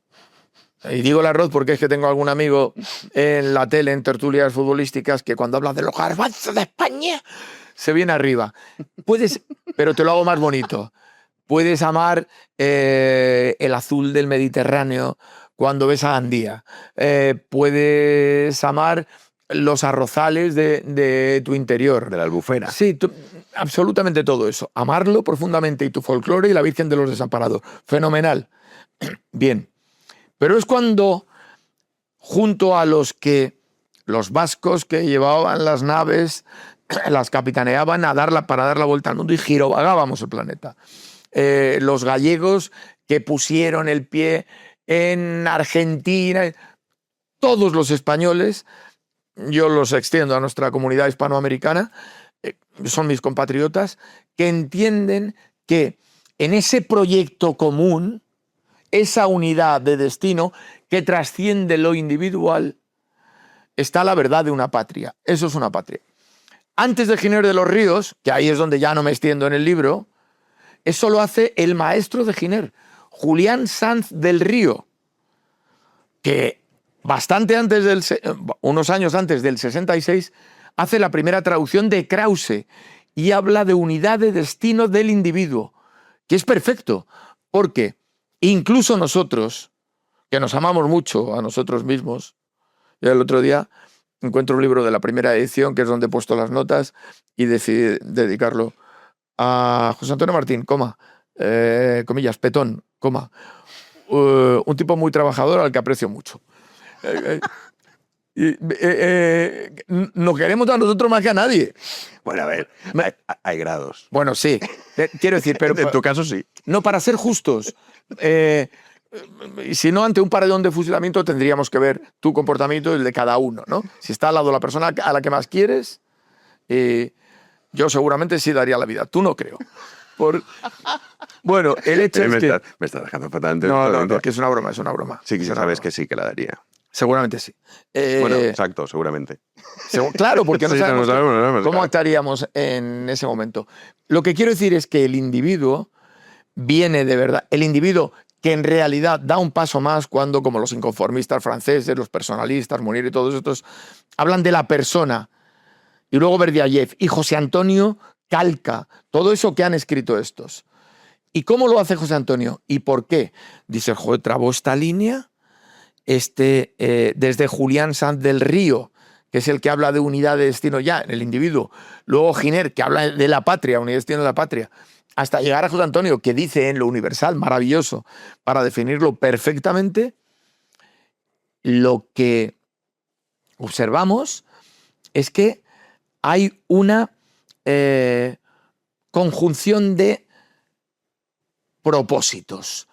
Y digo el arroz porque es que tengo algún amigo en la tele, en tertulias futbolísticas, que cuando habla de los garbanzos de España se viene arriba. Puedes, pero te lo hago más bonito. Puedes amar el azul del Mediterráneo cuando ves a Andía. Puedes amar los arrozales de tu interior. De la Albufera. Sí, absolutamente todo eso. Amarlo profundamente, y tu folclore y la Virgen de los Desamparados. Fenomenal. Bien. Pero es cuando, junto a los vascos que llevaban las naves, las capitaneaban para dar la vuelta al mundo y girovagábamos el planeta. Los gallegos que pusieron el pie en Argentina, todos los españoles, yo los extiendo a nuestra comunidad hispanoamericana, son mis compatriotas, que entienden que en ese proyecto común, esa unidad de destino que trasciende lo individual, está la verdad de una patria. Eso es una patria. Antes de Giner de los Ríos, que ahí es donde ya no me extiendo en el libro, eso lo hace el maestro de Giner, Julián Sanz del Río, que unos años antes del 66, hace la primera traducción de Krause y habla de unidad de destino del individuo, que es perfecto, porque incluso nosotros, que nos amamos mucho a nosotros mismos, yo el otro día encuentro un libro de la primera edición, que es donde he puesto las notas, y decidí dedicarlo a José Antonio Martín, comillas, Petón, un tipo muy trabajador al que aprecio mucho. Nos queremos a nosotros más que a nadie. Bueno, a ver, hay grados. Bueno, sí, quiero decir, pero En tu caso sí. no, para ser justos. Si no, ante un paredón de fusilamiento tendríamos que ver tu comportamiento y el de cada uno, ¿no? Si está al lado de la persona a la que más quieres, yo seguramente sí daría la vida. Tú no creo. Bueno, el hecho es que... Me estás dejando fatalmente. No, que es una broma, es una broma. Sí, que sabes que sí, que la daría. Seguramente sí. Bueno, exacto, seguramente. Claro, porque no Sí, sabemos cómo claro. actuaríamos en ese momento. Lo que quiero decir es que el individuo viene de verdad, el individuo que en realidad da un paso más cuando, como los inconformistas franceses, los personalistas, Mounier y todos estos, hablan de la persona, y luego Berdyaev y José Antonio calca todo eso que han escrito estos. ¿Y cómo lo hace José Antonio? ¿Y por qué? Dice, joder, trabó esta línea desde Julián Sanz del Río, que es el que habla de unidad de destino ya en el individuo. Luego Giner, que habla de la patria, unidad de destino de la patria. Hasta llegar a José Antonio, que dice en lo universal, maravilloso, para definirlo perfectamente, lo que observamos es que hay una conjunción de propósitos.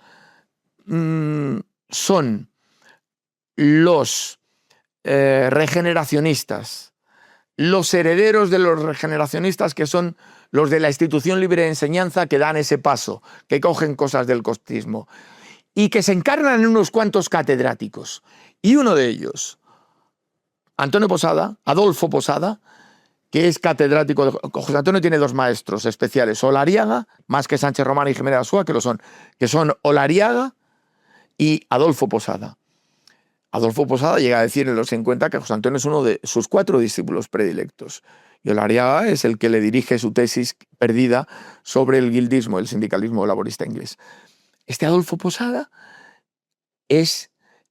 Son los regeneracionistas, los herederos de los regeneracionistas, que son los de la institución libre de enseñanza, que dan ese paso, que cogen cosas del costismo y que se encarnan en unos cuantos catedráticos. Y uno de ellos, Adolfo Posada, que es catedrático de... José Antonio tiene dos maestros especiales, Olariaga, más que Sánchez Román y Jiménez Asúa, que son Olariaga y Adolfo Posada. Adolfo Posada llega a decir en los 50 que José Antonio es uno de sus 4 discípulos predilectos. Y Olariaga es el que le dirige su tesis perdida sobre el guildismo, el sindicalismo laborista inglés. Este Adolfo Posada es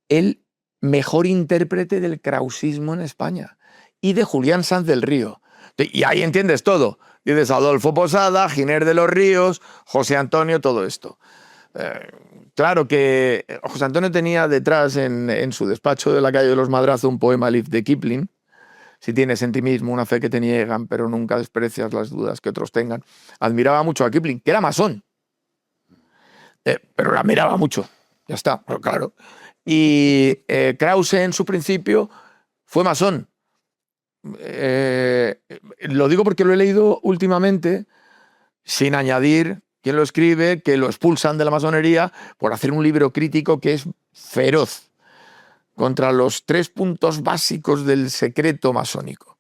el mejor intérprete del krausismo en España y de Julián Sanz del Río. Y ahí entiendes todo. Dices Adolfo Posada, Giner de los Ríos, José Antonio, todo esto. claro que José Antonio tenía detrás en su despacho de la calle de los Madrazos un poema de Kipling. Si tienes en ti mismo una fe que te niegan, pero nunca desprecias las dudas que otros tengan. Admiraba mucho a Kipling, que era masón. Pero la admiraba mucho. Ya está, pero claro. Y Krause en su principio fue masón. Lo digo porque lo he leído últimamente, sin añadir quién lo escribe, que lo expulsan de la masonería por hacer un libro crítico que es feroz contra los 3 puntos básicos del secreto masónico.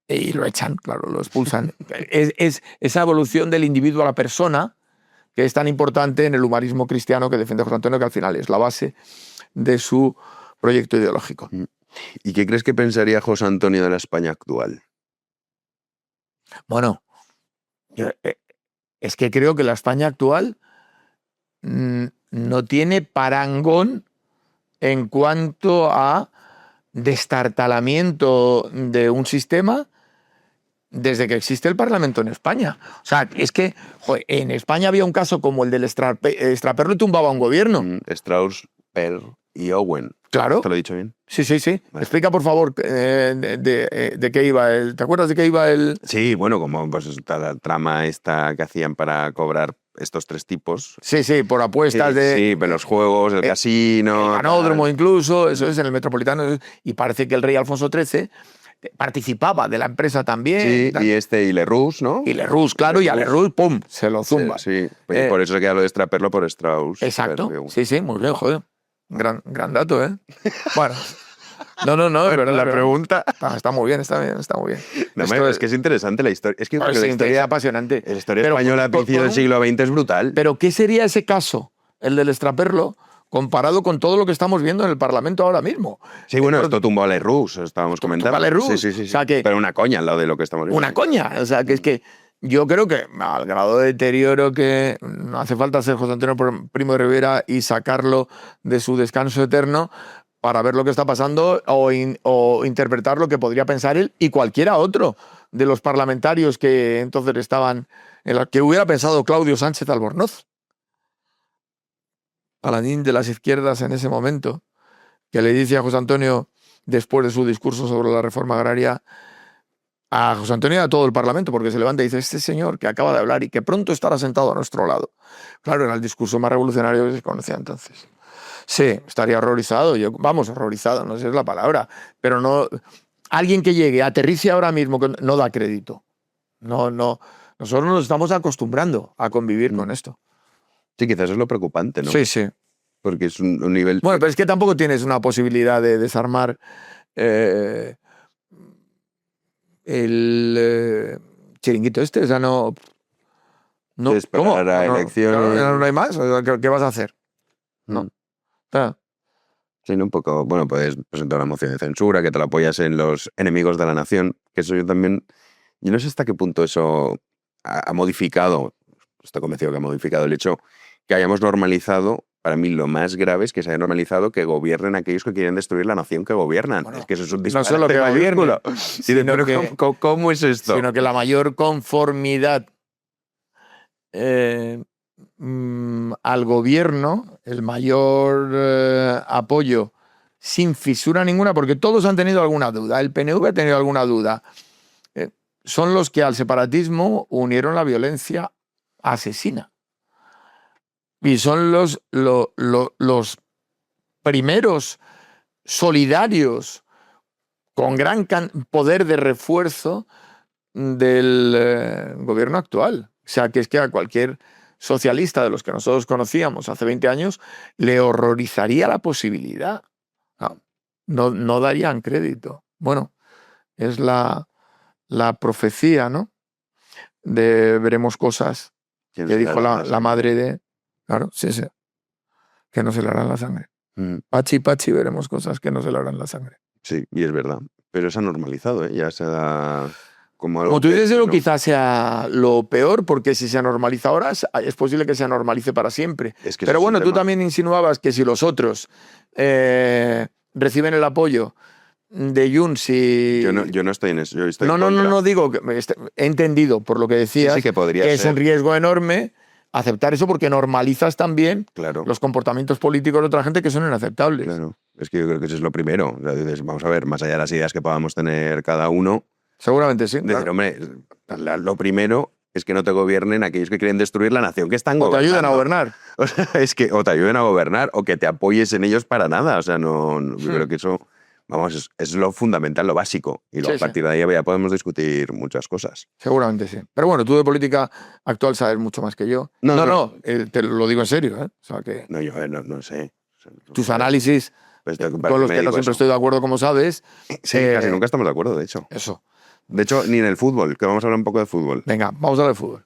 Y lo echan, claro, lo expulsan. es esa evolución del individuo a la persona que es tan importante en el humanismo cristiano que defiende José Antonio, que al final es la base de su proyecto ideológico. ¿Y qué crees que pensaría José Antonio de la España actual? Bueno, es que creo que la España actual no tiene parangón en cuanto a destartalamiento de un sistema desde que existe el Parlamento en España. O sea, es que en España había un caso como el del Extraperlo y tumbaba a un gobierno. Strauss, Perl y Owen. Claro. ¿Te lo he dicho bien? Sí. Vale. Explica, por favor, de qué iba el... ¿Te acuerdas de qué iba el...? Sí, bueno, como pues, la trama esta que hacían para cobrar estos 3 tipos. Sí, por apuestas de... Sí, pero los juegos, el casino... El canódromo incluso, eso es, en el Metropolitano. Y parece que el rey Alfonso XIII participaba de la empresa también. Sí, y Lerroux, ¿no? Y Lerroux, claro, y a Lerroux, ¡pum!, se lo zumba. Sí. Por eso se queda lo de Extraperlo por Strauss. Exacto, sí, muy bien, joder. Gran dato, ¿eh? Bueno, no, es verdad. La pregunta... Está muy bien, está muy bien. No, es que es interesante la historia. Es que la historia es apasionante. La historia española a principios del siglo XX es brutal. Pero ¿qué sería ese caso, el del Extraperlo, comparado con todo lo que estamos viendo en el Parlamento ahora mismo? Sí, bueno, esto tumbó a Lerroux, estábamos comentando. Tumbó a Lerroux. Sí. O sea que, pero una coña al lado de lo que estamos viendo. Una coña. O sea, que es que yo creo que al grado de deterioro que no hace falta ser José Antonio Primo de Rivera y sacarlo de su descanso eterno para ver lo que está pasando o interpretar lo que podría pensar él y cualquiera otro de los parlamentarios que entonces estaban, en la que hubiera pensado Claudio Sánchez Albornoz, paladín de las izquierdas en ese momento, que le dice a José Antonio, después de su discurso sobre la reforma agraria, a José Antonio y a todo el Parlamento, porque se levanta y dice, este señor que acaba de hablar y que pronto estará sentado a nuestro lado. Claro, era el discurso más revolucionario que se conocía entonces. Sí, estaría horrorizado, horrorizado, no sé si es la palabra, pero no... Alguien que llegue, aterrice ahora mismo, no da crédito. No, nosotros nos estamos acostumbrando a convivir con esto. Sí, quizás es lo preocupante, ¿no? Sí. Porque es un nivel... Bueno, pero es que tampoco tienes una posibilidad de desarmar el chiringuito este, o sea, no... esperar a elecciones... No hay más, ¿qué vas a hacer? No. Sí, un poco, bueno, puedes presentar una moción de censura, que te la apoyas en los enemigos de la nación, que eso yo no sé hasta qué punto eso ha modificado, estoy convencido que ha modificado el hecho que hayamos normalizado, para mí lo más grave es que se haya normalizado que gobiernen aquellos que quieren destruir la nación que gobiernan. Bueno, es que eso es un disparate no solo que mayúsculo. ¿Cómo es esto? Sino que la mayor conformidad al gobierno, el mayor apoyo sin fisura ninguna, porque todos han tenido alguna duda, el PNV ha tenido alguna duda, son los que al separatismo unieron la violencia asesina. Y son los primeros solidarios con gran poder de refuerzo del gobierno actual. O sea, que es que a cualquier socialista de los que nosotros conocíamos hace 20 años le horrorizaría la posibilidad. No darían crédito. Bueno, es la profecía, ¿no? De veremos cosas que dijo la madre de... Claro, sí. Que no se le harán la sangre. Pachi, veremos cosas que no se le harán la sangre. Sí, y es verdad. Pero se ha normalizado, ¿eh? Ya se da... Como tú dices, ¿no? Quizás sea lo peor, porque si se normaliza ahora, es posible que se normalice para siempre. Pero bueno, tú también insinuabas que si los otros reciben el apoyo de Junts y... Yo no estoy en eso. No, digo, que he entendido por lo que decías, sí, que podría que ser. es un riesgo enorme aceptar eso porque normalizas también Claro. los comportamientos políticos de otra gente que son inaceptables. Claro. Es que yo creo que eso es lo primero. O sea, dices, vamos a ver, más allá de las ideas que podamos tener cada uno, Seguramente sí. decir, Claro. hombre, lo primero es que no te gobiernen aquellos que quieren destruir la nación que están O te gobernando. ayuden a gobernar. O sea, es que o te ayuden a gobernar o que te apoyes en ellos para nada. O sea, yo creo que eso, vamos, es lo fundamental, lo básico. Y luego Sí, a partir de ahí ya podemos discutir muchas cosas. Seguramente sí. Pero bueno, tú de política actual sabes mucho más que yo. No. Te lo digo en serio. O sea, que No, yo no sé. tus análisis, Pues, con los que no siempre eso. estoy de acuerdo, como sabes. Sí, casi nunca estamos de acuerdo, de hecho. Eso. De hecho, ni en el fútbol, que vamos a hablar un poco de fútbol. Venga, vamos a hablar de fútbol.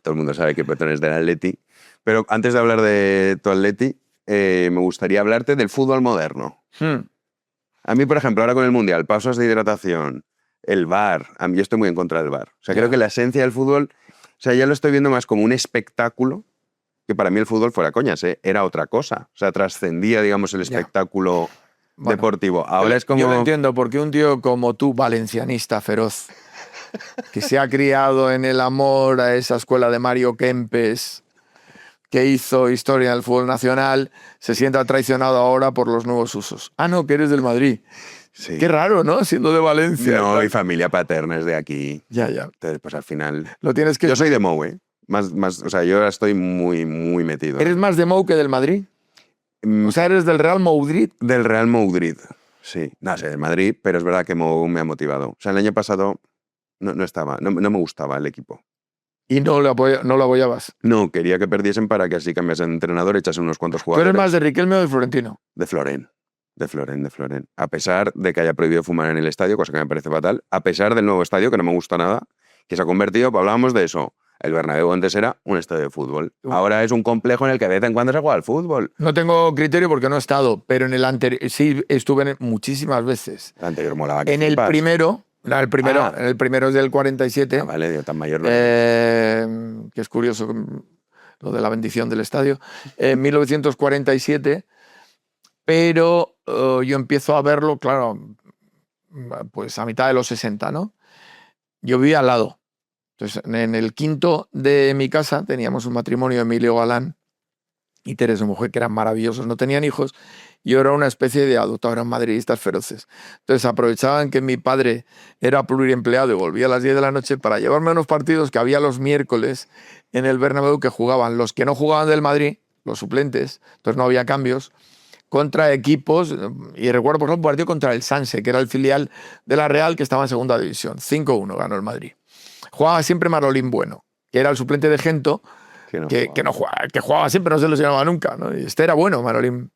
Todo el mundo sabe que Petón es del Atleti. Pero antes de hablar de tu Atleti, me gustaría hablarte del fútbol moderno. A mí, por ejemplo, ahora con el Mundial, pausas de hidratación, el VAR, a mí yo estoy muy en contra del VAR. O sea, creo que la esencia del fútbol, o sea, ya lo estoy viendo más como un espectáculo, que para mí el fútbol fuera coñas, era otra cosa. O sea, trascendía, digamos, el espectáculo deportivo. Ahora es como... Yo lo entiendo, porque un tío como tú, valencianista feroz, que se ha criado en el amor a esa escuela de Mario Kempes, que hizo historia en el fútbol nacional, se sienta traicionado ahora por los nuevos usos. Ah, no, que eres del Madrid. Sí. Qué raro, ¿no? Siendo de Valencia. No, mi familia paterna es de aquí. Ya. Entonces, pues al final... Lo tienes que... Yo soy de Mou, ¿eh? O sea, yo ahora estoy muy, muy metido. ¿Eres más de Mou que del Madrid? O sea, ¿eres del Real Madrid? Del Real Madrid, sí. No sé, del Madrid, pero es verdad que Mou me ha motivado. O sea, el año pasado no me gustaba el equipo. ¿Y no lo apoyabas? No, quería que perdiesen para que así cambiasen de entrenador y echasen unos cuantos ¿Tú jugadores. eres más de Riquelme o de Florentino? De Florent. A pesar de que haya prohibido fumar en el estadio, cosa que me parece fatal, a pesar del nuevo estadio, que no me gusta nada, que se ha convertido, hablábamos de eso, el Bernabéu antes era un estadio de fútbol. Ahora es un complejo en el que de vez en cuando se juega al fútbol. No tengo criterio porque no he estado, pero en el anterior sí estuve muchísimas veces. El anterior molaba. En el primero, el primero es del 47. Vale, yo tan mayor no. Que es curioso lo de la bendición del estadio. 1947, pero yo empiezo a verlo, claro, pues a mitad de los 60, ¿no? Yo vivía al lado. Entonces, en el quinto de mi casa teníamos un matrimonio, Emilio Galán y Teresa, mujer, que eran maravillosos, no tenían hijos. Yo era una especie de adoptado, eran madridistas feroces. Entonces aprovechaban que mi padre era pluriempleado y volvía a las 10 de la noche para llevarme a unos partidos que había los miércoles en el Bernabéu, que jugaban los que no jugaban del Madrid, los suplentes, entonces no había cambios, contra equipos, y recuerdo por ejemplo un partido contra el Sanse, que era el filial de la Real, que estaba en segunda división. 5-1 ganó el Madrid. Jugaba siempre Manolín Bueno, que era el suplente de Gento, que jugaba siempre, no se lesionaba nunca, ¿no? Y este era bueno, Manolín.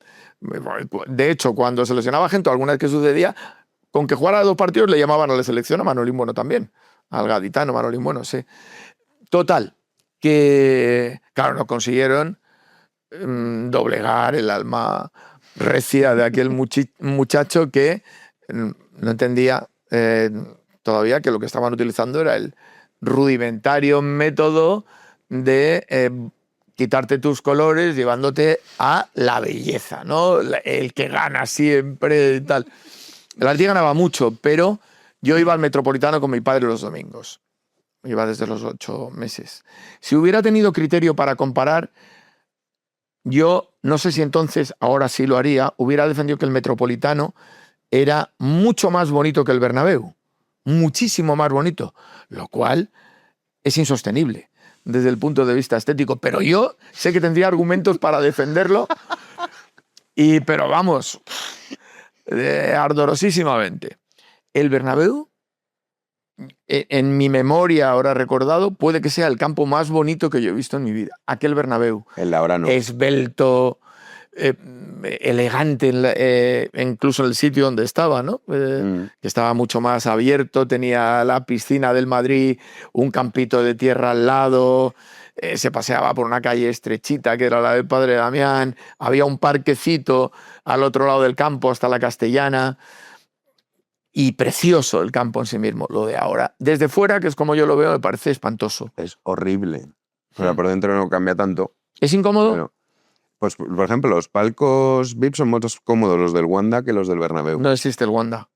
De hecho, cuando se lesionaba Gento, alguna vez que sucedía, con que jugara 2 partidos le llamaban a la selección a Manolín Bueno también, al gaditano Manolín Bueno, sí. Total, que claro, no consiguieron doblegar el alma recia de aquel muchacho que no entendía todavía que lo que estaban utilizando era el rudimentario método de quitarte tus colores llevándote a la belleza, ¿no? El que gana siempre y tal. El Atleti ganaba mucho, pero yo iba al Metropolitano con mi padre los domingos. Iba desde los 8 meses. Si hubiera tenido criterio para comparar, yo no sé si entonces, ahora sí lo haría, hubiera defendido que el Metropolitano era mucho más bonito que el Bernabéu. Muchísimo más bonito. Lo cual es insostenible desde el punto de vista estético. Pero yo sé que tendría argumentos para defenderlo. Pero vamos, ardorosísimamente. El Bernabéu, en mi memoria ahora recordado, puede que sea el campo más bonito que yo he visto en mi vida. Aquel Bernabéu. El de ahora no. Esbelto, elegante, incluso el sitio donde estaba, ¿no? Que estaba mucho más abierto, tenía la piscina del Madrid, un campito de tierra al lado, se paseaba por una calle estrechita que era la del Padre Damián, había un parquecito al otro lado del campo hasta la Castellana. Y precioso el campo en sí mismo. Lo de ahora, desde fuera, que es como yo lo veo, me parece espantoso. Es horrible. O sea, por dentro no cambia tanto. ¿Es incómodo? Bueno, pues, por ejemplo, los palcos VIP son más cómodos los del Wanda que los del Bernabéu. No existe el Wanda.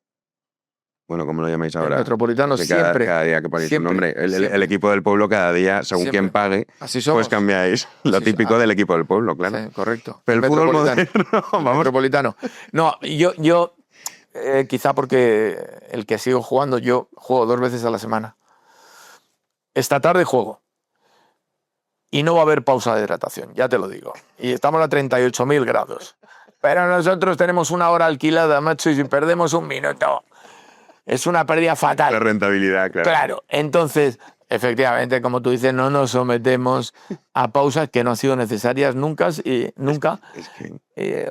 Bueno, ¿cómo lo llamáis El ahora? Metropolitano Que siempre. Cada día que ponéis un Siempre, nombre. El siempre. equipo del pueblo cada día, según Siempre. quien pague, Así somos. pues cambiáis lo Así típico so- del equipo del pueblo, claro. Sí, correcto. Pero el fútbol moderno, El vamos. Metropolitano. No, yo quizá porque el que sigo jugando, yo juego 2 veces a la semana. Esta tarde juego. Y no va a haber pausa de hidratación, ya te lo digo. Y estamos a 38.000 grados. Pero nosotros tenemos 1 hora alquilada, macho, y si perdemos 1 minuto, es una pérdida fatal. La rentabilidad, claro. Claro, entonces, efectivamente, como tú dices, no nos sometemos a pausas que no han sido necesarias nunca. Es que...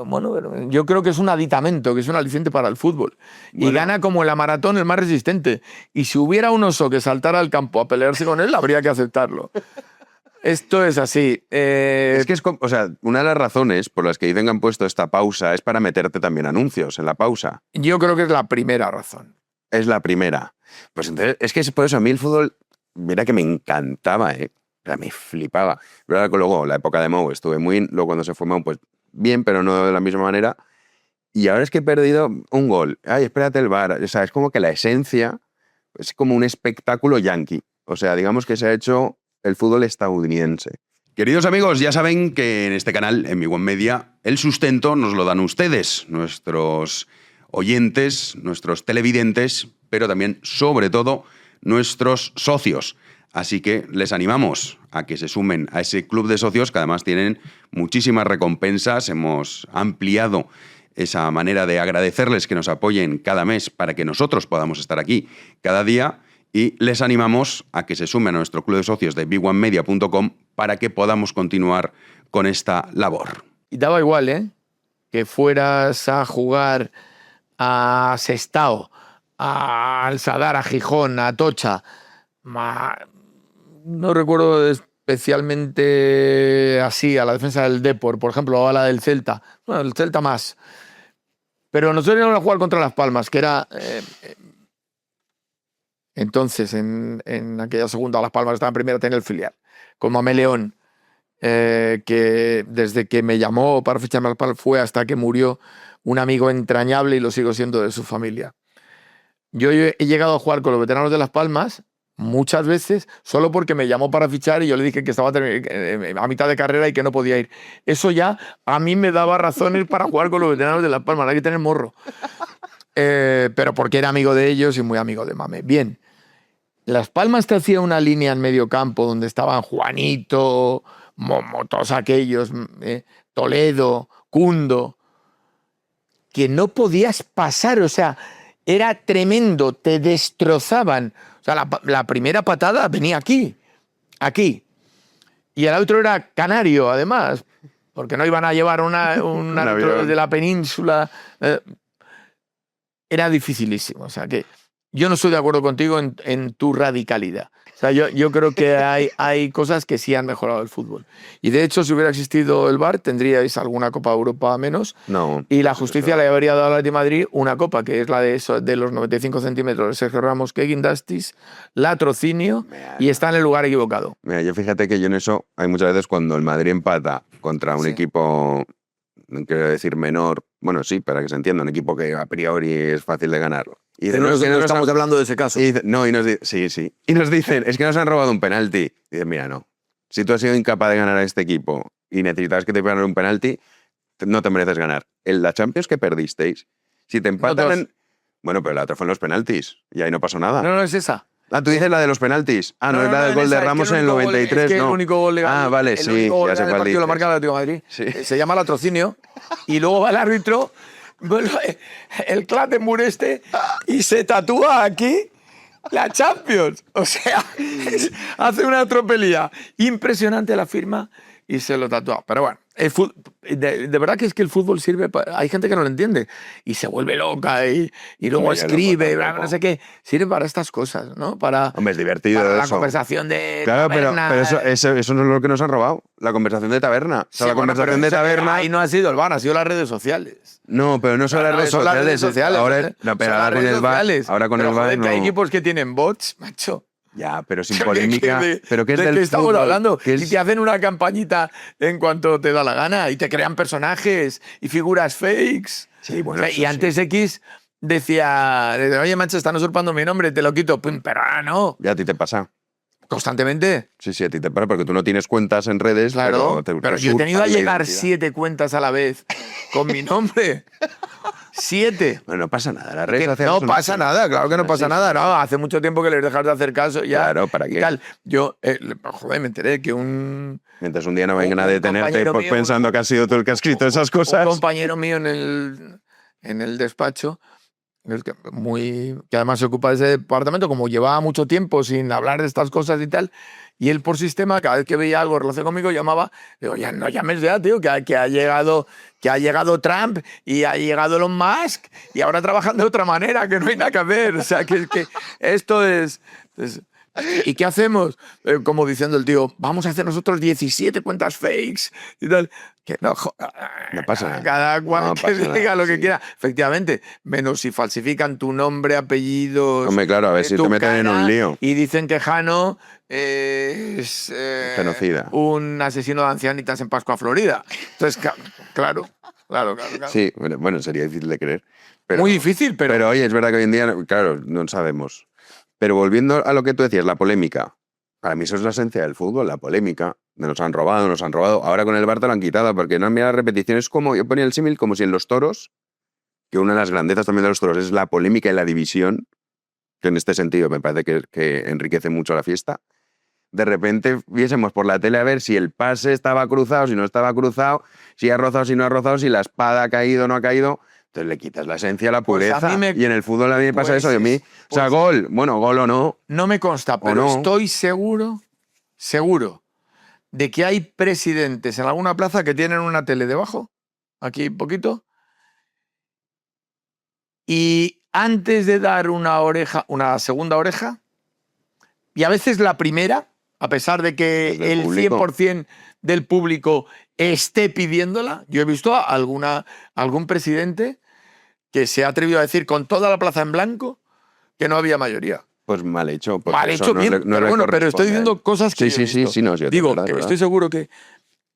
Bueno, pero yo creo que es un aditamento, que es un aliciente para el fútbol. Y Bueno. gana como en la maratón el más resistente. Y si hubiera un oso que saltara al campo a pelearse con él, habría que aceptarlo. Esto es así. Es que o sea, una de las razones por las que dicen que han puesto esta pausa es para meterte también anuncios en la pausa. Yo creo que es la primera razón. Es la primera. Pues entonces, es que es por eso a mí el fútbol, mira que me encantaba, ¿eh? O sea, me flipaba. Pero luego, la época de Mou, estuve muy... Luego cuando se fue Mou, pues bien, pero no de la misma manera. Y ahora es que he perdido un gol. Ay, espérate el VAR. O sea, es como que la esencia es como un espectáculo yankee. O sea, digamos que se ha hecho el fútbol estadounidense. Queridos amigos, ya saben que en este canal, en Big One Media, el sustento nos lo dan ustedes, nuestros oyentes, nuestros televidentes, pero también, sobre todo, nuestros socios. Así que les animamos a que se sumen a ese club de socios, que además tienen muchísimas recompensas. Hemos ampliado esa manera de agradecerles que nos apoyen cada mes para que nosotros podamos estar aquí cada día. Y les animamos a que se sumen a nuestro club de socios de bigonemedia.com para que podamos continuar con esta labor. Y daba igual, ¿eh? Que fueras a jugar a Sestao, a Al Sadar, a Gijón, a Atocha. No recuerdo especialmente así a la defensa del Depor, por ejemplo, o a la del Celta. Bueno, el Celta más. Pero nosotros íbamos a jugar contra Las Palmas, que era... entonces, en aquella segunda, Las Palmas estaba en primera, tenía el filial, con Mamé León, que desde que me llamó para ficharme al Palmas fue hasta que murió un amigo entrañable y lo sigo siendo de su familia. Yo he llegado a jugar con los veteranos de Las Palmas muchas veces solo porque me llamó para fichar y yo le dije que estaba a mitad de carrera y que no podía ir. Eso ya a mí me daba razones para jugar con los veteranos de Las Palmas, hay que tener morro. Pero porque era amigo de ellos y muy amigo de Mamé. Bien, Las Palmas te hacía una línea en medio campo donde estaban Juanito, todos aquellos, Toledo, Cundo, que no podías pasar, o sea, era tremendo, te destrozaban. O sea, la primera patada venía aquí. Y el otro era canario, además, porque no iban a llevar un árbitro de la península. Era dificilísimo. O sea, que yo no estoy de acuerdo contigo en tu radicalidad. O sea, yo creo que hay cosas que sí han mejorado el fútbol. Y de hecho, si hubiera existido el VAR, tendríais alguna Copa Europa menos. No. Y la justicia le habría dado al Atlético de Madrid una copa, que es la de los 95 centímetros de Sergio Ramos, que Guindastis, latrocinio, y está en el lugar equivocado. Mira, yo fíjate que yo en eso hay muchas veces cuando el Madrid empata contra un equipo, no quiero decir menor, bueno, sí, para que se entienda, un equipo que a priori es fácil de ganar. Y no estamos hablando de ese caso. Y sí. Y nos dicen, es que nos han robado un penalti. Y dicen, mira, no. Si tú has sido incapaz de ganar a este equipo y necesitabas que te pegara un penalti, no te mereces ganar. En la Champions que perdisteis, si te empatan Bueno, pero la otra fue en los penaltis y ahí no pasó nada. No, es esa. Ah, tú dices la de los penaltis. Ah, no, es la del gol de Ramos en el 93, es que no. el único gol legal. Ah, vale, sí, ya sé cuál partido lo dices. marca el Atlético de Madrid. Sí. Se llama latrocinio y luego va el árbitro, el Clattenburg y se tatúa aquí la Champions. O sea, hace una tropelía impresionante la firma y se lo tatúa. Pero bueno, de verdad que es que el fútbol sirve para... Hay gente que no lo entiende y se vuelve loca y luego Oye, escribe, loco. no sé qué. Sirve para estas cosas, ¿no? Para, Hombre, es divertido para la eso. conversación de Claro, taberna. pero eso no es lo que nos han robado. La conversación de taberna. O sea, Sí, la bueno, conversación pero de taberna... ahí no ha sido el VAR, ha sido las redes sociales. No, pero no son las redes son las sociales. redes sociales. Ahora, ¿eh? no, pero Son ahora las con redes el VAR... sociales. Ahora con Pero, el VAR joder, no... que hay equipos que tienen bots, macho. Ya, pero sin polémica. ¿Pero qué es ¿De del qué estamos fútbol? hablando? ¿Qué Y es? te hacen una campañita en cuanto te da la gana y te crean personajes y figuras fakes. Sí, bueno, O sea, eso y antes X decía, oye, macho, están usurpando mi nombre, te lo quito. Pum, pero ahora no. ¿Y a ti te pasa? Constantemente. Sí, a ti te pasa porque tú no tienes cuentas en redes, Claro. pero Pero te yo he tenido a usurpan la llegar identidad. 7 cuentas a la vez con mi nombre. 7. Bueno, no pasa nada. Las redes Que sociales no son pasa así. nada, claro que no Son pasa así, nada. son No, así. hace mucho tiempo que les dejas de hacer caso ya. Claro, ¿para y qué? tal. Yo, joder, me enteré que un Mientras un día no vengan a un detenerte compañero mío, pensando que has sido tú el que has escrito esas cosas. un compañero mío en el despacho, que además se ocupa de ese departamento, como llevaba mucho tiempo sin hablar de estas cosas y tal, y él por sistema, cada vez que veía algo en relación conmigo, llamaba, digo, ya no llames ya, tío, que ha llegado Trump y ha llegado Elon Musk y ahora trabajan de otra manera, que no hay nada que hacer. O sea, que esto es ¿y qué hacemos? Como diciendo el tío, vamos a hacer nosotros 17 cuentas fakes y tal. Que no, No pasa nada. cada cual No que pasa nada, diga lo que sí. quiera. Efectivamente, menos si falsifican tu nombre, apellidos. Hombre, claro, a ver si tu te meten en un cara, lío. Y dicen que Jano es Genocida. un asesino de ancianitas en Pascua, Florida. Entonces, claro. Sí, bueno, sería difícil de creer. Pero, Muy difícil, pero. Pero oye, es verdad que hoy en día, claro, no sabemos. Pero volviendo a lo que tú decías, la polémica. Para mí eso es la esencia del fútbol, la polémica. Nos han robado, nos han robado. Ahora con el VAR te lo han quitado porque no han mirado las repeticiones. Como yo ponía el símil como si en los toros, que una de las grandezas también de los toros es la polémica y la división, que en este sentido me parece que enriquece mucho la fiesta. De repente viésemos por la tele a ver si el pase estaba cruzado, si no estaba cruzado, si ha rozado, si no ha rozado, si la espada ha caído o no ha caído. Entonces le quitas la esencia, la Pues a pureza. mí Y en el fútbol a mí me pasa pues eso. Y a mí, o sea, gol, bueno, gol o no. No me consta, pero no. estoy seguro de que hay presidentes en alguna plaza que tienen una tele debajo, aquí un poquito, y antes de dar una segunda oreja, y a veces la primera, a pesar de que Desde el el público. 100% del público esté pidiéndola, yo he visto a algún presidente que se ha atrevido a decir con toda la plaza en blanco que no había mayoría. Pues mal hecho. porque Mal eso hecho, no bien, le- no pero le bueno, pero estoy corresponde a él. diciendo cosas que yo he visto. Sí, no, sí, Digo, verdad, que verdad. estoy seguro que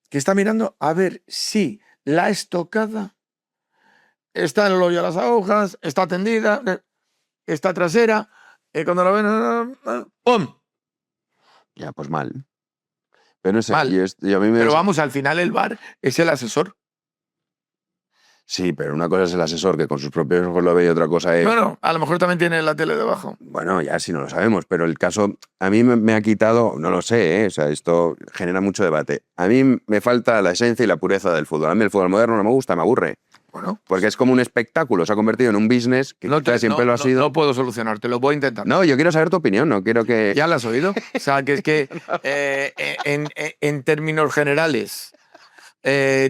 está mirando a ver si la estocada está en el hoyo de las agujas, está tendida, está trasera, y cuando la ven, ¡pum! Ya, pues mal. Pero no sé, Mal. y a mí me... Pero vamos, al final el VAR es el asesor. Sí, pero una cosa es el asesor que con sus propios ojos lo ve y otra cosa es... Bueno, a lo mejor también tiene la tele debajo. Bueno, ya sí no lo sabemos, pero el caso a mí me ha quitado, no lo sé, o sea, esto genera mucho debate. A mí me falta la esencia y la pureza del fútbol. A mí el fútbol moderno no me gusta, me aburre. Bueno, Porque es como un espectáculo, se ha convertido en un business que quizás siempre lo ha sido. No puedo solucionarte, lo voy a intentar. No, yo quiero saber tu opinión, no quiero que... ¿Ya la has oído? O sea, que es que en términos generales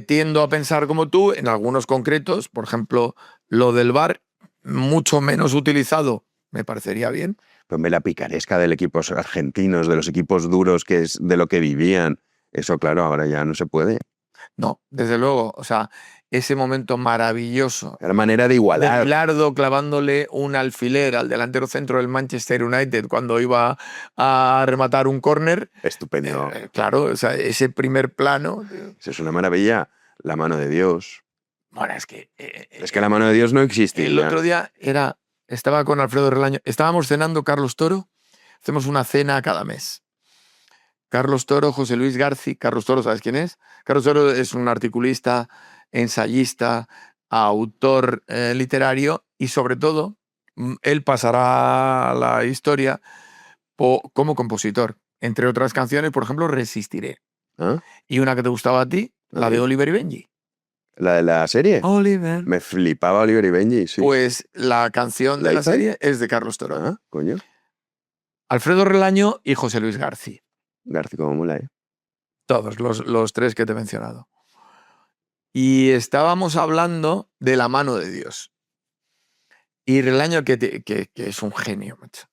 tiendo a pensar como tú, en algunos concretos, por ejemplo, lo del VAR, mucho menos utilizado, me parecería bien. Pues ve la picaresca del equipos argentinos, de los equipos duros, que es de lo que vivían. Eso, claro, ahora ya no se puede. No, desde luego, o sea, ese momento maravilloso Era manera de de igualar. Bilardo clavándole un alfiler al delantero centro del Manchester United cuando iba a rematar un córner. Estupendo. Claro, o sea, ese primer plano. Eso es una maravilla. La mano de Dios. Bueno, es que La mano de Dios no existe. el otro día estaba con Alfredo Relaño, estábamos cenando Carlos Toro, hacemos una cena cada mes. Carlos Toro, José Luis García, Carlos Toro, ¿sabes quién es? Carlos Toro es un articulista, ensayista, autor literario y sobre todo él pasará a la historia como compositor. Entre otras canciones, por ejemplo, Resistiré. ¿Ah? Y una que te gustaba a ti, la de Oliver y Benji. ¿La de la serie? Oliver. Me flipaba Oliver y Benji, sí. Pues la canción de la ¿La serie es de Carlos Toro. Ah, coño. Alfredo Relaño y José Luis García. García como mola, ¿eh? Todos los tres que te he mencionado. Y estábamos hablando de la mano de Dios. Y Relaño, que es un genio, macho.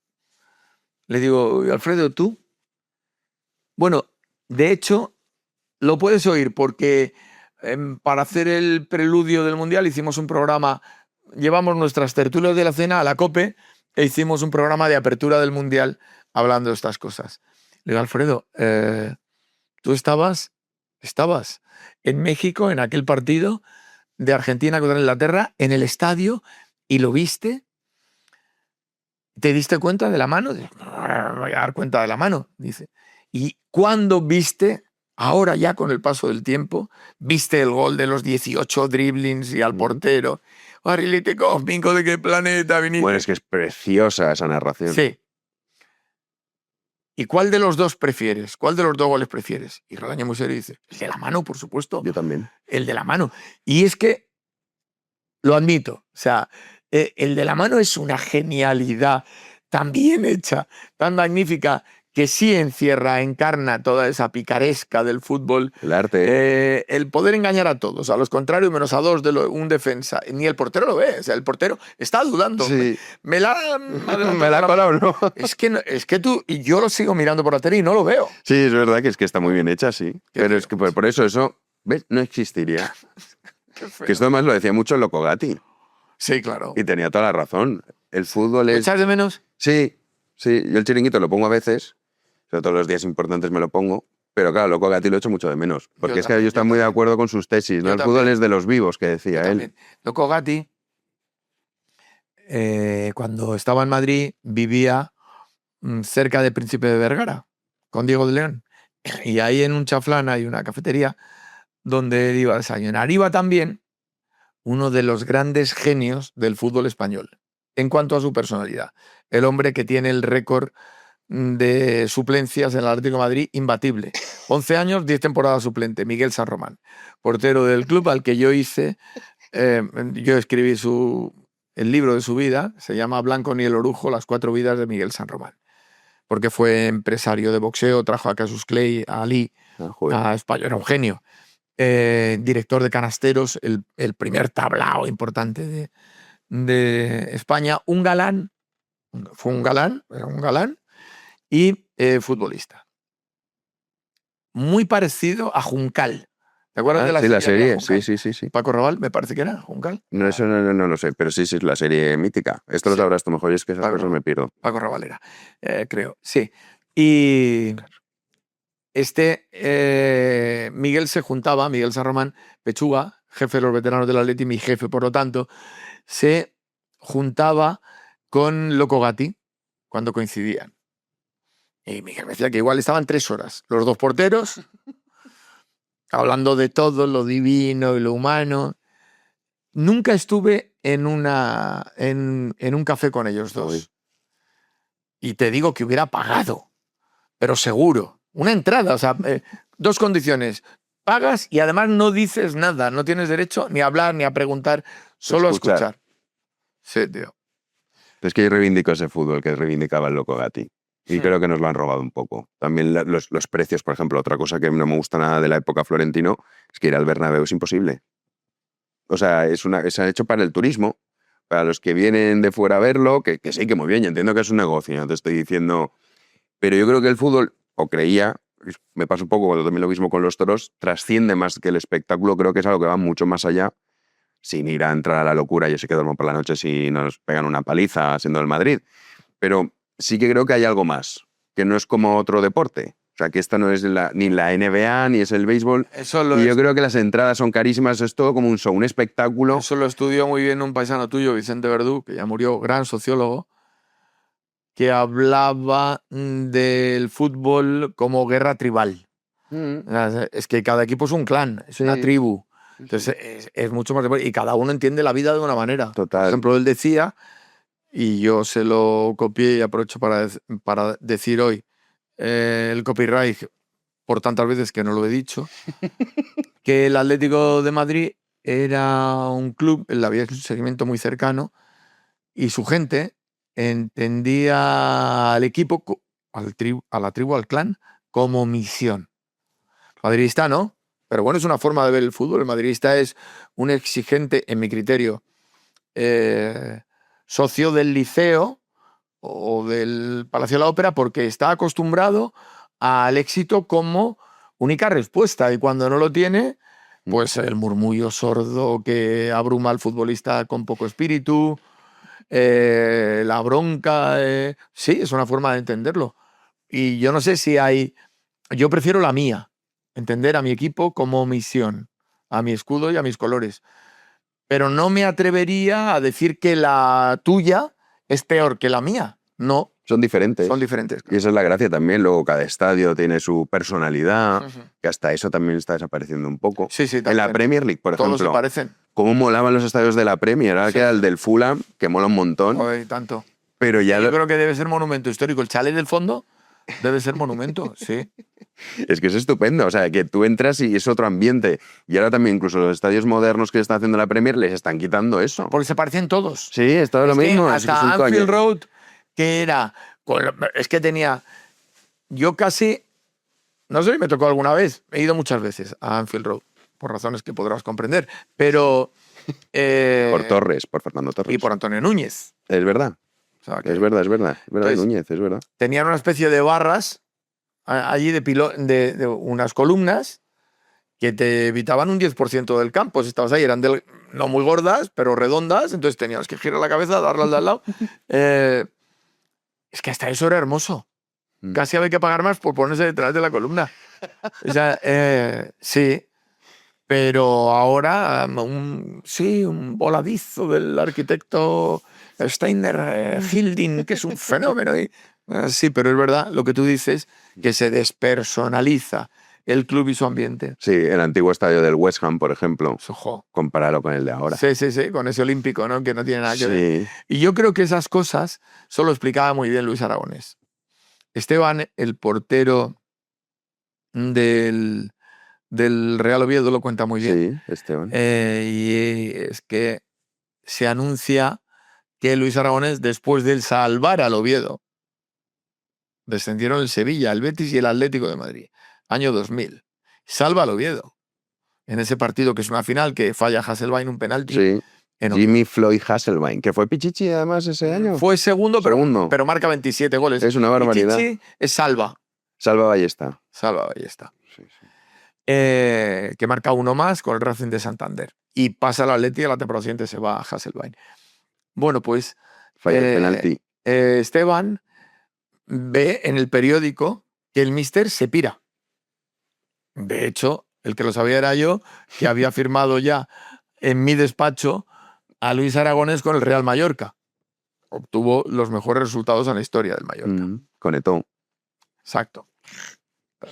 Le digo, Alfredo, ¿tú? Bueno, de hecho, lo puedes oír porque para hacer el preludio del Mundial hicimos un programa, llevamos nuestras tertulias de la cena a la COPE e hicimos un programa de apertura del Mundial hablando de estas cosas. Le digo, Alfredo, tú estabas en México en aquel partido de Argentina contra Inglaterra en el estadio y lo viste, te diste cuenta de la mano, dices, voy a dar cuenta de la mano, dice. Y cuando viste, ahora ya con el paso del tiempo, viste el gol de los 18 driblings y al portero. Barrilete cósmico, ¿de qué planeta viniste? Bueno, es que es preciosa esa narración. Sí. ¿Y cuál de los dos prefieres? ¿Cuál de los dos goles prefieres? Y Relaño muy serio dice, el de la mano, por supuesto. Yo también. El de la mano. Y es que, lo admito, o sea, el de la mano es una genialidad tan bien hecha, tan magnífica, que sí encarna toda esa picaresca del fútbol. El arte. El poder engañar a todos, a los contrarios menos a dos de un defensa. Ni el portero lo ve, o sea, el portero está dudando. Sí. Me la ha colado, ¿no? Es que tú, y yo lo sigo mirando por la tele y no lo veo. Sí, es verdad que está muy bien hecha, sí. Pero es que por eso, ¿ves? No existiría. Que esto además lo decía mucho Loco Gatti. Sí, claro. Y tenía toda la razón. El fútbol es... ¿Echas de menos? Sí. Yo el Chiringuito lo pongo a veces, sobre todo los días importantes me lo pongo, pero claro, Loco Gatti lo echo mucho de menos. Porque es que yo estoy muy de acuerdo con sus tesis, ¿no? El fútbol es de los vivos, que decía él. Loco Gatti, cuando estaba en Madrid, vivía cerca de Príncipe de Vergara, con Diego de León. Y ahí en un chaflán hay una cafetería donde él iba a desayunar. Iba también uno de los grandes genios del fútbol español, en cuanto a su personalidad. El hombre que tiene el récord de suplencias en el Atlético de Madrid imbatible. 11 años, 10 temporadas suplente, Miguel San Román, portero del club al que yo escribí el libro de su vida, se llama Blanco ni el orujo, las 4 vidas de Miguel San Román, porque fue empresario de boxeo, trajo a Cassius Clay, a Ali, a España, era un genio. Director de canasteros, el primer tablao importante de España, un galán, era un galán, y futbolista. Muy parecido a Juncal. ¿Te acuerdas de la serie? Sí. Paco Rabanne, me parece que era Juncal. No, eso no lo sé, pero sí, es la serie mítica. Esto lo sabrás tú mejor, y es que esas cosas me pierdo. Paco Rabanne era, creo, sí. Y Miguel se juntaba, Miguel San Román, Pechuga, jefe de los veteranos del Atleti, mi jefe, por lo tanto, se juntaba con Loco Gatti cuando coincidían. Y Miguel me decía que igual estaban 3 horas, los dos porteros, hablando de todo, lo divino y lo humano. Nunca estuve en un café con ellos dos. Uy. Y te digo que hubiera pagado, pero seguro. Una entrada, o sea, 2 condiciones. Pagas y además no dices nada, no tienes derecho ni a hablar ni a preguntar, solo a escuchar. Sí, tío. Es que yo reivindico ese fútbol que reivindicaba el Loco Gatti. Y creo que nos lo han robado un poco. También los precios, por ejemplo, otra cosa que no me gusta nada de la época Florentino es que ir al Bernabéu es imposible. O sea, se ha hecho para el turismo, para los que vienen de fuera a verlo, que sí, que muy bien, yo entiendo que es un negocio, no te estoy diciendo... Pero yo creo que el fútbol, o creía, me pasa un poco cuando también lo mismo con los toros, trasciende más que el espectáculo, creo que es algo que va mucho más allá, sin ir a entrar a la locura. Yo sé que duermo por la noche si nos pegan una paliza siendo el Madrid, pero sí que creo que hay algo más, que no es como otro deporte. O sea, que esta no es ni la NBA, ni es el béisbol. Yo creo que las entradas son carísimas, es todo como un show, un espectáculo. Eso lo estudió muy bien un paisano tuyo, Vicente Verdú, que ya murió, gran sociólogo, que hablaba del fútbol como guerra tribal. Es que cada equipo es un clan, es una tribu. Entonces es mucho más... Y cada uno entiende la vida de una manera. Total. Por ejemplo, él decía, y yo se lo copié y aprovecho para decir hoy, el copyright, por tantas veces que no lo he dicho, que el Atlético de Madrid era un club, había un seguimiento muy cercano, y su gente entendía al equipo, a la tribu, al clan, como misión. Madridista no, pero bueno, es una forma de ver el fútbol. El madridista es un exigente, en mi criterio, socio del Liceo o del Palacio de la Ópera, porque está acostumbrado al éxito como única respuesta, y cuando no lo tiene, pues el murmullo sordo que abruma al futbolista con poco espíritu, la bronca, sí, es una forma de entenderlo. Y yo no sé si yo prefiero la mía, entender a mi equipo como misión, a mi escudo y a mis colores. pero no me atrevería a decir que la tuya es peor que la mía. No, Son diferentes. son diferentes. Y esa es la gracia también. Luego cada estadio tiene su personalidad, Ujú. que hasta eso también está desapareciendo un poco. Sí, sí, En la también. Premier League, por Todos se ejemplo, parecen. cómo molaban los estadios de la Premier. Ahora Sí. queda el del Fulham, que mola un montón, Joder, tanto. pero ya Yo creo que debe ser monumento histórico. El chalet del fondo debe ser monumento, sí. es que es estupendo. O sea, que tú entras y es otro ambiente. Y ahora también incluso los estadios modernos que están haciendo la Premier les están quitando eso. Porque se parecen todos. Sí, es todo lo Es que mismo. es que es un hasta coño. Anfield Road, que era... Es que tenía... Yo casi... No sé si me tocó alguna vez. He ido muchas veces a Anfield Road, por razones que podrás comprender. Pero... Por Torres, por Fernando Torres. y por Antonio Núñez. Es verdad. O sea, que Es verdad, es verdad. Es verdad, Entonces, Núñez, es verdad. tenían una especie de barras allí de unas columnas que te evitaban un 10% del campo. Si estabas ahí, eran no muy gordas, pero redondas, entonces tenías que girar la cabeza, darle al de al lado. Es que hasta eso era hermoso. Mm. Casi había que pagar más por ponerse detrás de la columna. O sea, sí. Pero ahora, un voladizo del arquitecto Steiner Hilding, que es un fenómeno. Sí, pero es verdad lo que tú dices, que se despersonaliza el club y su ambiente. Sí, el antiguo estadio del West Ham, por ejemplo, Ojo. compáralo con el de ahora. Sí, sí, sí, con ese olímpico, ¿no? Que no tiene nada que ver. Sí. Y yo creo que esas cosas solo explicaba muy bien Luis Aragonés. Esteban, el portero del Real Oviedo, lo cuenta muy bien. Sí, Esteban. Y es que se anuncia que Luis Aragonés, después de salvar al Oviedo, descendieron el Sevilla, el Betis y el Atlético de Madrid, año 2000. Salva al Oviedo en ese partido que es una final que falla Hasselbaink un penalti. Sí. en Jimmy Floyd Hasselbaink, que fue Pichichi además ese año. Fue segundo, Segundo. pero marca 27 goles. Es una barbaridad. Pichichi es Salva. Salva Ballesta. Salva, ahí está. Sí, sí. Que marca uno más con el Racing de Santander. Y pasa al Atleti y a la temporada siguiente se va a Hasselbaink. Bueno, pues Falla el penalti. Esteban ve en el periódico que el míster se pira. De hecho, el que lo sabía era yo, que había firmado ya en mi despacho a Luis Aragonés con el Real Mallorca. Obtuvo los mejores resultados en la historia del Mallorca. Conectó. Exacto.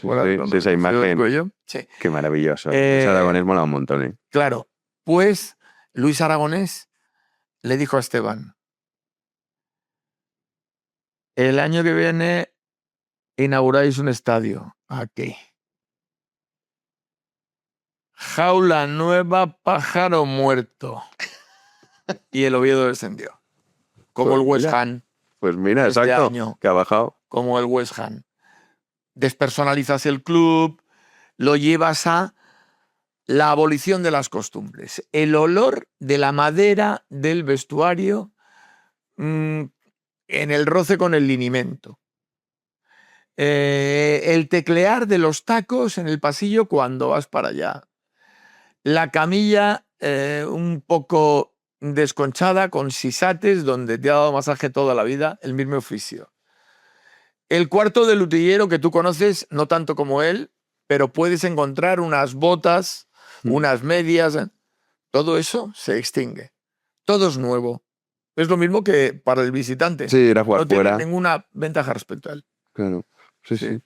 Sí, esa imagen. Sí. Qué maravilloso. Ese Aragonés mola un montón, ¿eh? Claro, pues Luis Aragonés le dijo a Esteban: el año que viene inauguráis un estadio aquí. Jaula nueva, pájaro muerto. Y el Oviedo descendió. Como Pues el West mira. Ham. Pues mira, Este exacto. año. Que ha bajado. Como el West Ham. Despersonalizas el club, lo llevas a la abolición de las costumbres. El olor de la madera del vestuario en el roce con el linimento. El teclear de los tacos en el pasillo cuando vas para allá. La camilla un poco desconchada con sisates donde te ha dado masaje toda la vida, el mismo oficio. El cuarto del utillero que tú conoces, no tanto como él, pero puedes encontrar unas botas, unas medias. Todo eso se extingue. Todo es nuevo. Es lo mismo que para el visitante. Sí, ir a jugar No tiene fuera. ninguna ventaja respecto a él. Claro. Sí.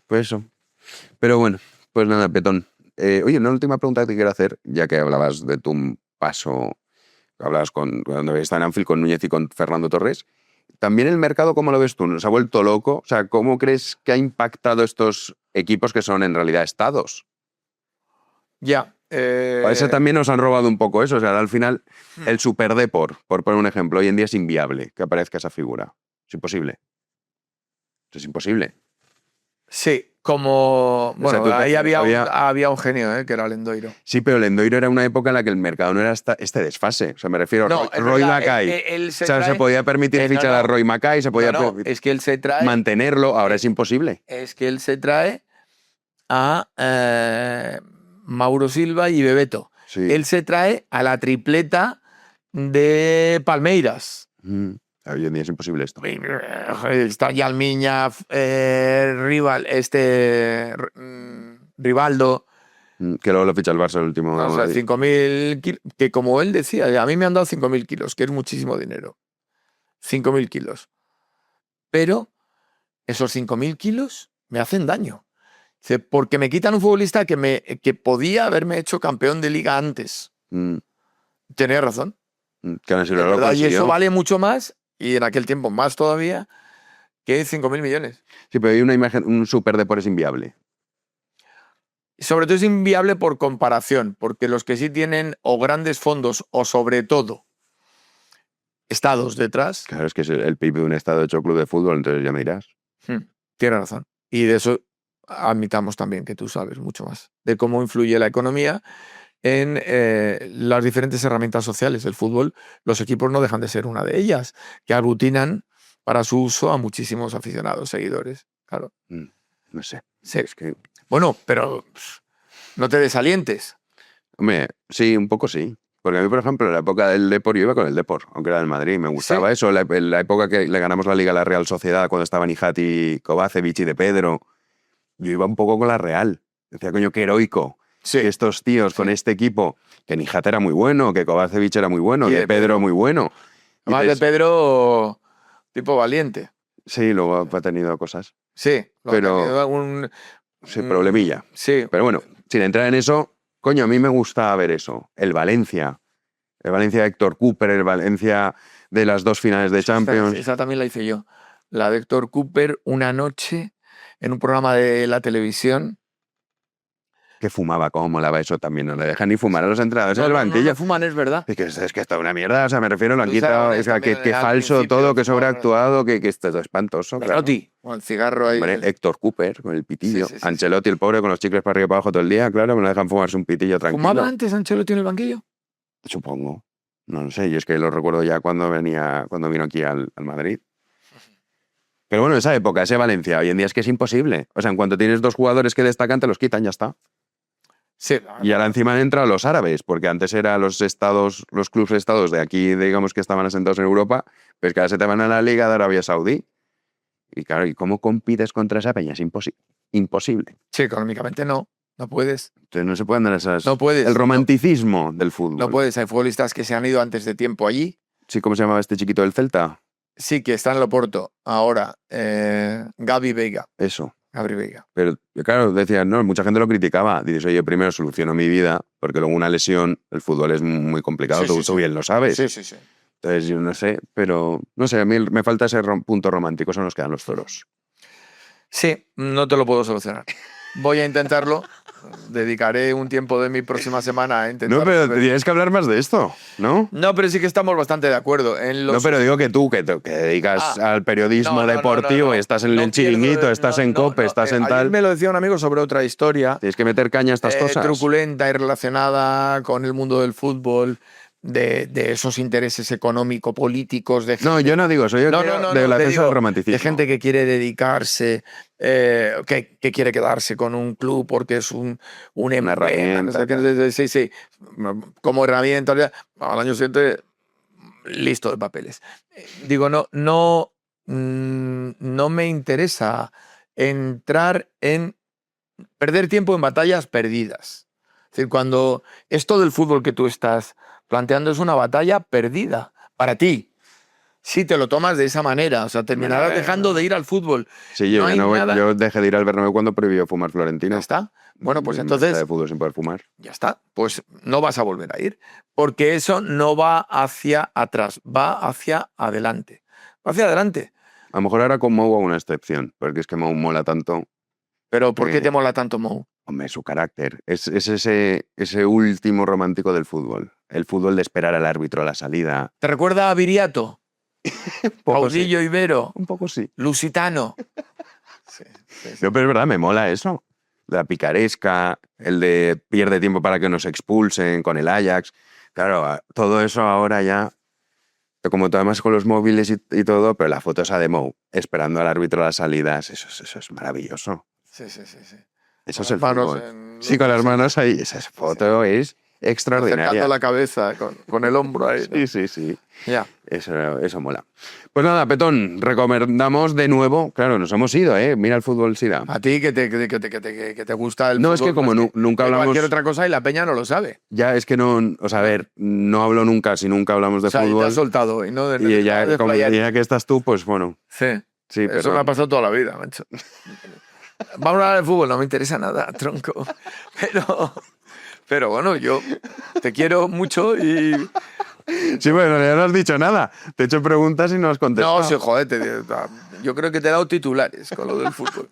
Pues eso. Pero bueno, pues nada, Petón. Oye, una última pregunta que te quiero hacer, ya que hablabas de tu paso, hablabas cuando habías estado en Anfield con Núñez y con Fernando Torres. También el mercado, ¿cómo lo ves tú? ¿Se ha vuelto loco? O sea, ¿cómo crees que ha impactado estos equipos que son en realidad estados? Ya. A ese también nos han robado un poco eso. O sea, al final, el superdeport, por poner un ejemplo, hoy en día es inviable que aparezca esa figura. Es imposible. Es imposible. Sí, como... Bueno, O sea, ahí había un genio, que era Lendoiro. Sí, pero Lendoiro era una época en la que el mercado no era este desfase. O sea, me refiero No, a Roy Mackay. Se podía permitir fichar a Roy Mackay, se podía es que él se trae... mantenerlo, ahora es imposible. Es que él se trae a Mauro Silva y Bebeto. Sí. Él se trae a la tripleta de Palmeiras. Hoy en día es imposible esto. Está Yalmiña, Rivaldo. Que luego lo ficha el Barça el último. O sea, 5.000 kilos, que como él decía, a mí me han dado 5.000 kilos, que es muchísimo dinero. 5.000 kilos. Pero esos 5.000 kilos me hacen daño. Dice, porque me quitan un futbolista que podía haberme hecho campeón de liga antes. Tenía razón. Que aún así lo ¿Verdad? Y consiguió. eso vale mucho más, y en aquel tiempo más todavía, que 5.000 millones. Sí, pero hay una imagen, un superdepor es inviable. Sobre todo es inviable por comparación, porque los que sí tienen o grandes fondos o sobre todo estados detrás, Claro, es que es el PIB de un estado hecho club de fútbol, entonces ya me dirás. tiene razón. Y de eso admitamos también que tú sabes mucho más, de cómo influye la economía en las diferentes herramientas sociales. El fútbol, los equipos no dejan de ser una de ellas, que aglutinan para su uso a muchísimos aficionados, seguidores. Claro. No sé. Sí. Es que, Bueno, pero no te desalientes. hombre, sí, un poco sí. Porque a mí, por ejemplo, en la época del Depor yo iba con el Depor, aunque era del Madrid. Me gustaba eso. La época que le ganamos la Liga a la Real Sociedad, cuando estaban Ijati, Kovacevic y De Pedro, yo iba un poco con la Real. Decía, coño, qué heroico. Sí. Que estos tíos con este equipo, que Nijat era muy bueno, que Kovacevic era muy bueno, Y que De Pedro Pedro. muy bueno. Y Además de dices, Pedro, tipo valiente. sí, luego ha tenido cosas. Sí. Pero- Ha tenido algún... Sí, problemilla. Sí. Pero bueno, sin entrar en eso, coño, a mí me gusta ver eso. El Valencia de Héctor Cooper, el Valencia de las 2 finales de Champions. Esa también la hice yo. La de Héctor Cooper, una noche, en un programa de la televisión. Que fumaba, cómo molaba eso también. No le dejan ni fumar a los entrenadores en el No banquillo. fuman, es verdad. Es que está una mierda, o sea, me refiero, lo han Tú quitado, sabes, o sea, que también al falso principio todo, que fumaban, sobreactuado, que esto es espantoso. Claro. Menotti, con el cigarro ahí. Hombre, Héctor Cooper con el pitillo. Sí, sí, sí, Ancelotti, el pobre, con los chicles para arriba y para abajo todo el día, claro, me lo dejan fumarse un pitillo tranquilo. ¿Fumaba antes Ancelotti en el banquillo? Supongo. No lo sé, yo es que lo recuerdo ya cuando vino aquí al Madrid. Pero bueno, esa época, ese Valencia, hoy en día es que es imposible. O sea, en cuanto tienes 2 jugadores que destacan, te los quitan, ya está. Sí. Y ahora encima han entrado los árabes, porque antes eran los clubes estados de aquí, digamos, que estaban asentados en Europa, pues que ahora se te van a la Liga de Arabia Saudí. Y claro, ¿y cómo compites contra esa peña? Es imposible. Sí, económicamente no. No puedes. Entonces no se pueden dar esas... No puedes. El romanticismo del fútbol. No puedes. Hay futbolistas que se han ido antes de tiempo allí. Sí, ¿cómo se llamaba este chiquito del Celta? Sí, que está en el Oporto. Ahora, Gabi Veiga. Eso. Gabri Veiga. Pero claro, decían, no, mucha gente lo criticaba. Dices, oye, primero soluciono mi vida, porque luego una lesión, el fútbol es muy complicado, Sí, tú bien lo sabes. Sí. Entonces, yo no sé, pero no sé, a mí me falta ese punto romántico, eso nos quedan los toros. Sí, no te lo puedo solucionar. Voy a intentarlo. Dedicaré un tiempo de mi próxima semana a intentar. No, pero tienes que hablar más de esto, ¿no? No, pero sí que estamos bastante de acuerdo. No, pero digo que tú, que dedicas al periodismo no, deportivo, y estás en No el chiringuito, pierdo- estás en COPE, estás en ayer tal... me lo decía un amigo sobre otra historia Tienes que meter caña a estas cosas. truculenta y relacionada con el mundo del fútbol, de esos intereses económico-políticos. No, yo no digo eso, yo creo de la defensa del romanticismo. De gente que quiere dedicarse, que quiere quedarse con un club porque es una herramienta. Sí, como herramienta. Al año siguiente, listo de papeles. Digo, no me interesa entrar en perder tiempo en batallas perdidas. Es decir, cuando esto del fútbol que tú estás planteando es una batalla perdida para ti. Si te lo tomas de esa manera, o sea, terminarás dejando de ir al fútbol. Sí, yo, No hay nada. yo dejé de ir al Bernabéu cuando prohibió fumar Florentino. Ya está. Bueno, pues En entonces, pista de fútbol sin poder fumar. ya está. Pues no vas a volver a ir. Porque eso no va hacia atrás, va hacia adelante. Va hacia adelante. A lo mejor ahora con Mou hago una excepción, porque es que Mou mola tanto. Pero ¿por qué te mola tanto Mou? Hombre, su carácter. Es ese último romántico del fútbol. El fútbol de esperar al árbitro a la salida. ¿Te recuerda a Viriato? Poco sí. Paulillo Ibero. Un poco sí. Lusitano. Sí. No, pero es verdad, me mola eso. La picaresca, el de pierde tiempo para que nos expulsen con el Ajax. Claro, todo eso ahora ya, como todo además con los móviles y todo, pero la foto esa de Mou, esperando al árbitro a las salidas, eso es maravilloso. Sí. Eso Con es el las manos fútbol. Sí, con las manos ahí. Esa foto es extraordinaria. Acercando la cabeza con el hombro ahí. ¿no? Sí. Ya. Eso mola. Pues nada, Petón, recomendamos de nuevo, claro, nos hemos ido, mira el fútbol Sida. A ti que te gusta el No, fútbol. es que como nunca que hablamos... cualquier otra cosa y la peña no lo sabe. Ya, es que no, o sea, a ver, no hablo nunca si nunca hablamos de O sea, y te fútbol. has soltado hoy, ¿no? Y ya, como ya que estás tú, pues bueno. Sí, Sí, eso pero... me ha pasado toda la vida, macho. Vamos a hablar de fútbol, no me interesa nada, tronco. Pero bueno, yo te quiero mucho y... Sí, bueno, ya no has dicho nada. Te he hecho preguntas y no has contestado. No, sí, joder, yo creo que te he dado titulares con lo del fútbol.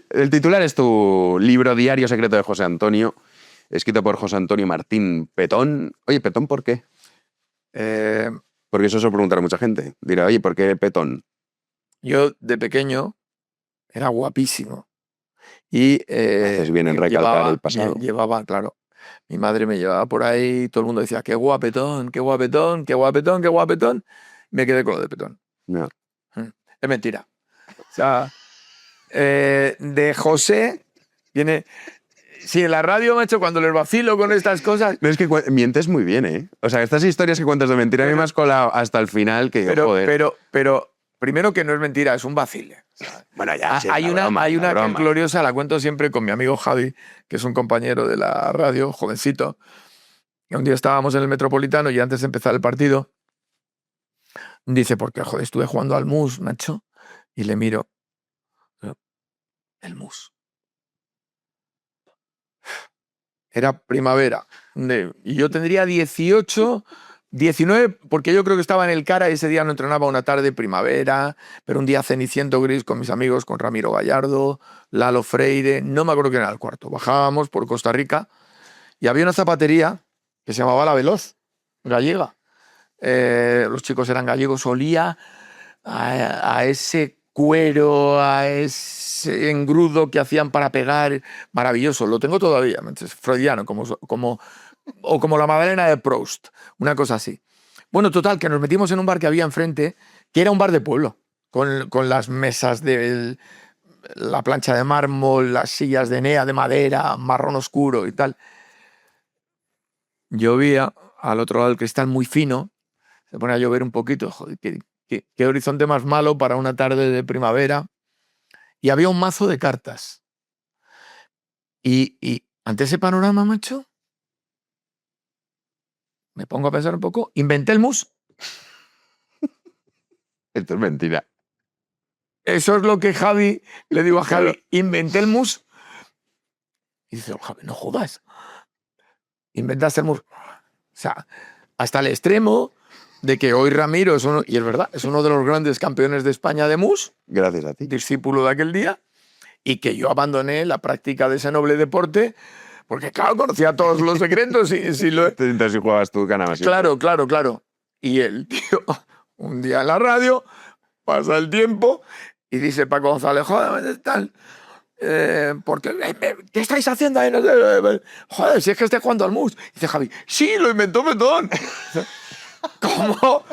El titular es tu libro Diario Secreto de José Antonio, escrito por José Antonio Martín Petón. Oye, ¿Petón por qué? Porque eso se lo preguntará mucha gente. Dirá, oye, ¿por qué Petón? Yo, de pequeño, era guapísimo. Y Haces bien en recalcar el pasado. Llevaba, claro. Mi madre me llevaba por ahí, todo el mundo decía, qué guapetón, qué guapetón, qué guapetón, qué guapetón. Me quedé con lo de Petón. No. Es mentira. O sea, de José viene... Sí, en la radio, macho, cuando les vacilo con estas cosas... No, es que mientes muy bien, ¿eh? O sea, estas historias que cuentas de mentira a mí me has colado hasta el final que digo, joder. Pero, primero que no es mentira, es un vacile. O sea, Bueno, ya, sí, hay una broma. que es gloriosa, la cuento siempre con mi amigo Javi, que es un compañero de la radio, jovencito. Y un día estábamos en el Metropolitano y antes de empezar el partido, dice, porque joder, estuve jugando al mus, macho, y le miro. El mus. Era primavera. Y yo tendría 18, 19, porque yo creo que estaba en el Cara, ese día no entrenaba una tarde primavera, pero un día ceniciento gris con mis amigos, con Ramiro Gallardo, Lalo Freire, no me acuerdo quién era el cuarto. Bajábamos por Costa Rica y había una zapatería que se llamaba La Veloz, gallega. Los chicos eran gallegos, olía a ese cuero, a ese engrudo que hacían para pegar, maravilloso. Lo tengo todavía, es freudiano, como la Magdalena de Proust, una cosa así. Bueno, total, que nos metimos en un bar que había enfrente, que era un bar de pueblo, con las mesas de la plancha de mármol, las sillas de enea de madera, marrón oscuro y tal. Llovía al otro lado del cristal muy fino, se pone a llover un poquito, joder, qué horizonte más malo para una tarde de primavera. Y había un mazo de cartas. Y ante ese panorama, macho, me pongo a pensar un poco, inventé el mus. Esto es mentira. Eso es lo que Javi, le digo a Javi, inventé el mus. Y dice, Javi, no jodas. Inventaste el mus. O sea, hasta el extremo de que hoy Ramiro es uno, y es verdad, es uno de los grandes campeones de España de mus. Gracias a ti. Discípulo de aquel día. Y que yo abandoné la práctica de ese noble deporte porque, claro, conocía todos los secretos. Entonces, si jugabas tú, ganabas. Claro. Y el tío, un día en la radio, pasa el tiempo y dice Paco González, joder, tal, ¿qué estáis haciendo ahí? Joder, si es que estoy jugando al mus. Dice Javi, sí, lo inventó Petón. ¿Cómo?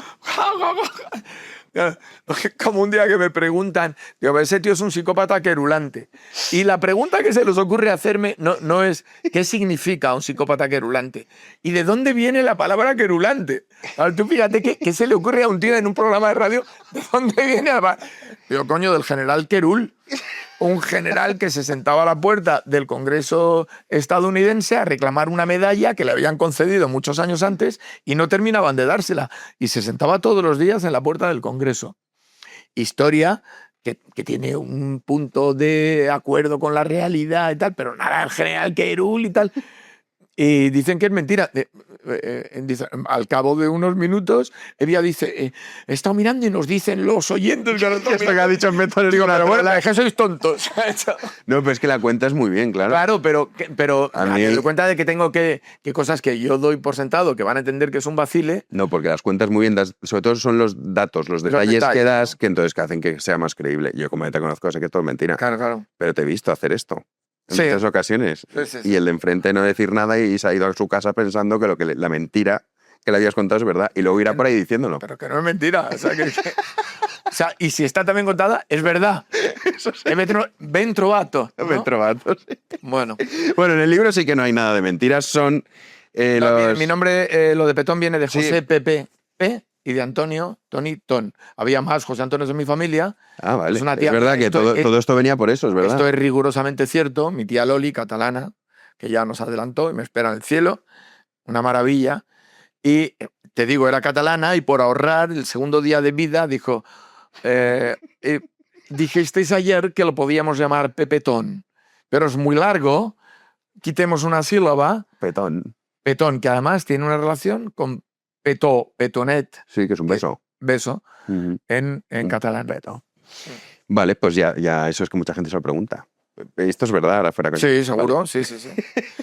Como un día que me preguntan, digo, ese tío es un psicópata querulante. Y la pregunta que se les ocurre hacerme no es ¿qué significa un psicópata querulante? ¿Y de dónde viene la palabra querulante? Ahora, tú fíjate ¿qué se le ocurre a un tío en un programa de radio? ¿De dónde viene la palabra? Digo, coño, del general Querul. Un general que se sentaba a la puerta del Congreso estadounidense a reclamar una medalla que le habían concedido muchos años antes y no terminaban de dársela. Y se sentaba todos los días en la puerta del Congreso. Historia que tiene un punto de acuerdo con la realidad y tal, pero nada, el general Querul y tal. Y dicen que es mentira. Al cabo de unos minutos, ella dice, he estado mirando y nos dicen los oyentes que esto que ha dicho Petón. Digo, pero bueno, la que sois tontos. No, pero es que la cuentas muy bien, claro. Claro, pero A mí- me doy cuenta de que tengo que cosas que yo doy por sentado, que van a entender que es un vacile. No, porque las cuentas muy bien, sobre todo son los datos, los detalles que das, ¿no? que entonces que hacen que sea más creíble. Yo como ya te conozco, sé que todo es mentira. Claro. Pero te he visto hacer esto en Sí. muchas ocasiones. Sí. Y el de enfrente no decir nada y se ha ido a su casa pensando que la mentira que le habías contado es verdad. Y luego irá por ahí diciéndolo. Pero que no es mentira. O sea, y si está también contada, es verdad. Eso sí. Ben trovato. ¿no? Ben trovato, sí. Bueno. Bueno, en el libro sí que no hay nada de mentiras. Son Mi nombre, lo de Petón, viene de José Sí. Pepe P y de Antonio, Tony, Ton. Había más José Antonios en mi familia. Ah, vale. Es una Es tía- verdad que esto- todo esto venía por eso, es verdad. Esto es rigurosamente cierto. Mi tía Loli, catalana, que ya nos adelantó y me espera en el cielo. Una maravilla. Y te digo, era catalana y por ahorrar el segundo día de vida dijo, dijisteis ayer que lo podíamos llamar Pepetón, pero es muy largo, quitemos una sílaba, Petón. Petón, que además tiene una relación con petó, petonet, Sí, que es un beso. beso, Ujú. en catalán. Peto. Vale, pues ya eso es que mucha gente se lo pregunta. Esto es verdad, ahora fuera coña. Sí, seguro, Vale. sí.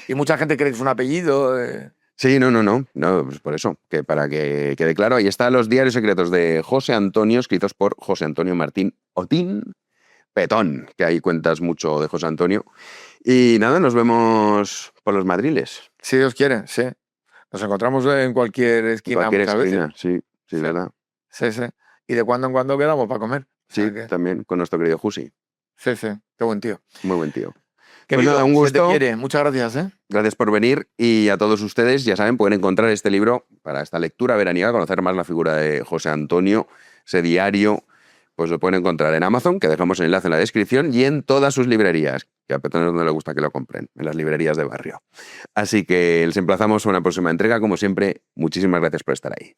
Y mucha gente cree que es un apellido. Sí, no, pues por eso, que para que quede claro, ahí están los diarios secretos de José Antonio, escritos por José Antonio Martín Otín Petón, que ahí cuentas mucho de José Antonio. Y nada, nos vemos por los madriles. Si Dios quiere, sí. Nos encontramos en cualquier esquina Cualquier muchas esquina, veces. sí, Sí. verdad. Sí. Y de cuando en cuando quedamos para comer. O Sí, sea que- también con nuestro querido Jusi. sí. Qué buen tío. Muy buen tío. Querido, nada, un se gusto. te quiere. Muchas gracias, ¿eh? Gracias por venir y a todos ustedes, ya saben, pueden encontrar este libro para esta lectura veraniega, conocer más la figura de José Antonio, ese diario, pues lo pueden encontrar en Amazon, que dejamos el enlace en la descripción, y en todas sus librerías, que a Petón no le gusta que lo compren, en las librerías de barrio. Así que les emplazamos a una próxima entrega, como siempre, muchísimas gracias por estar ahí.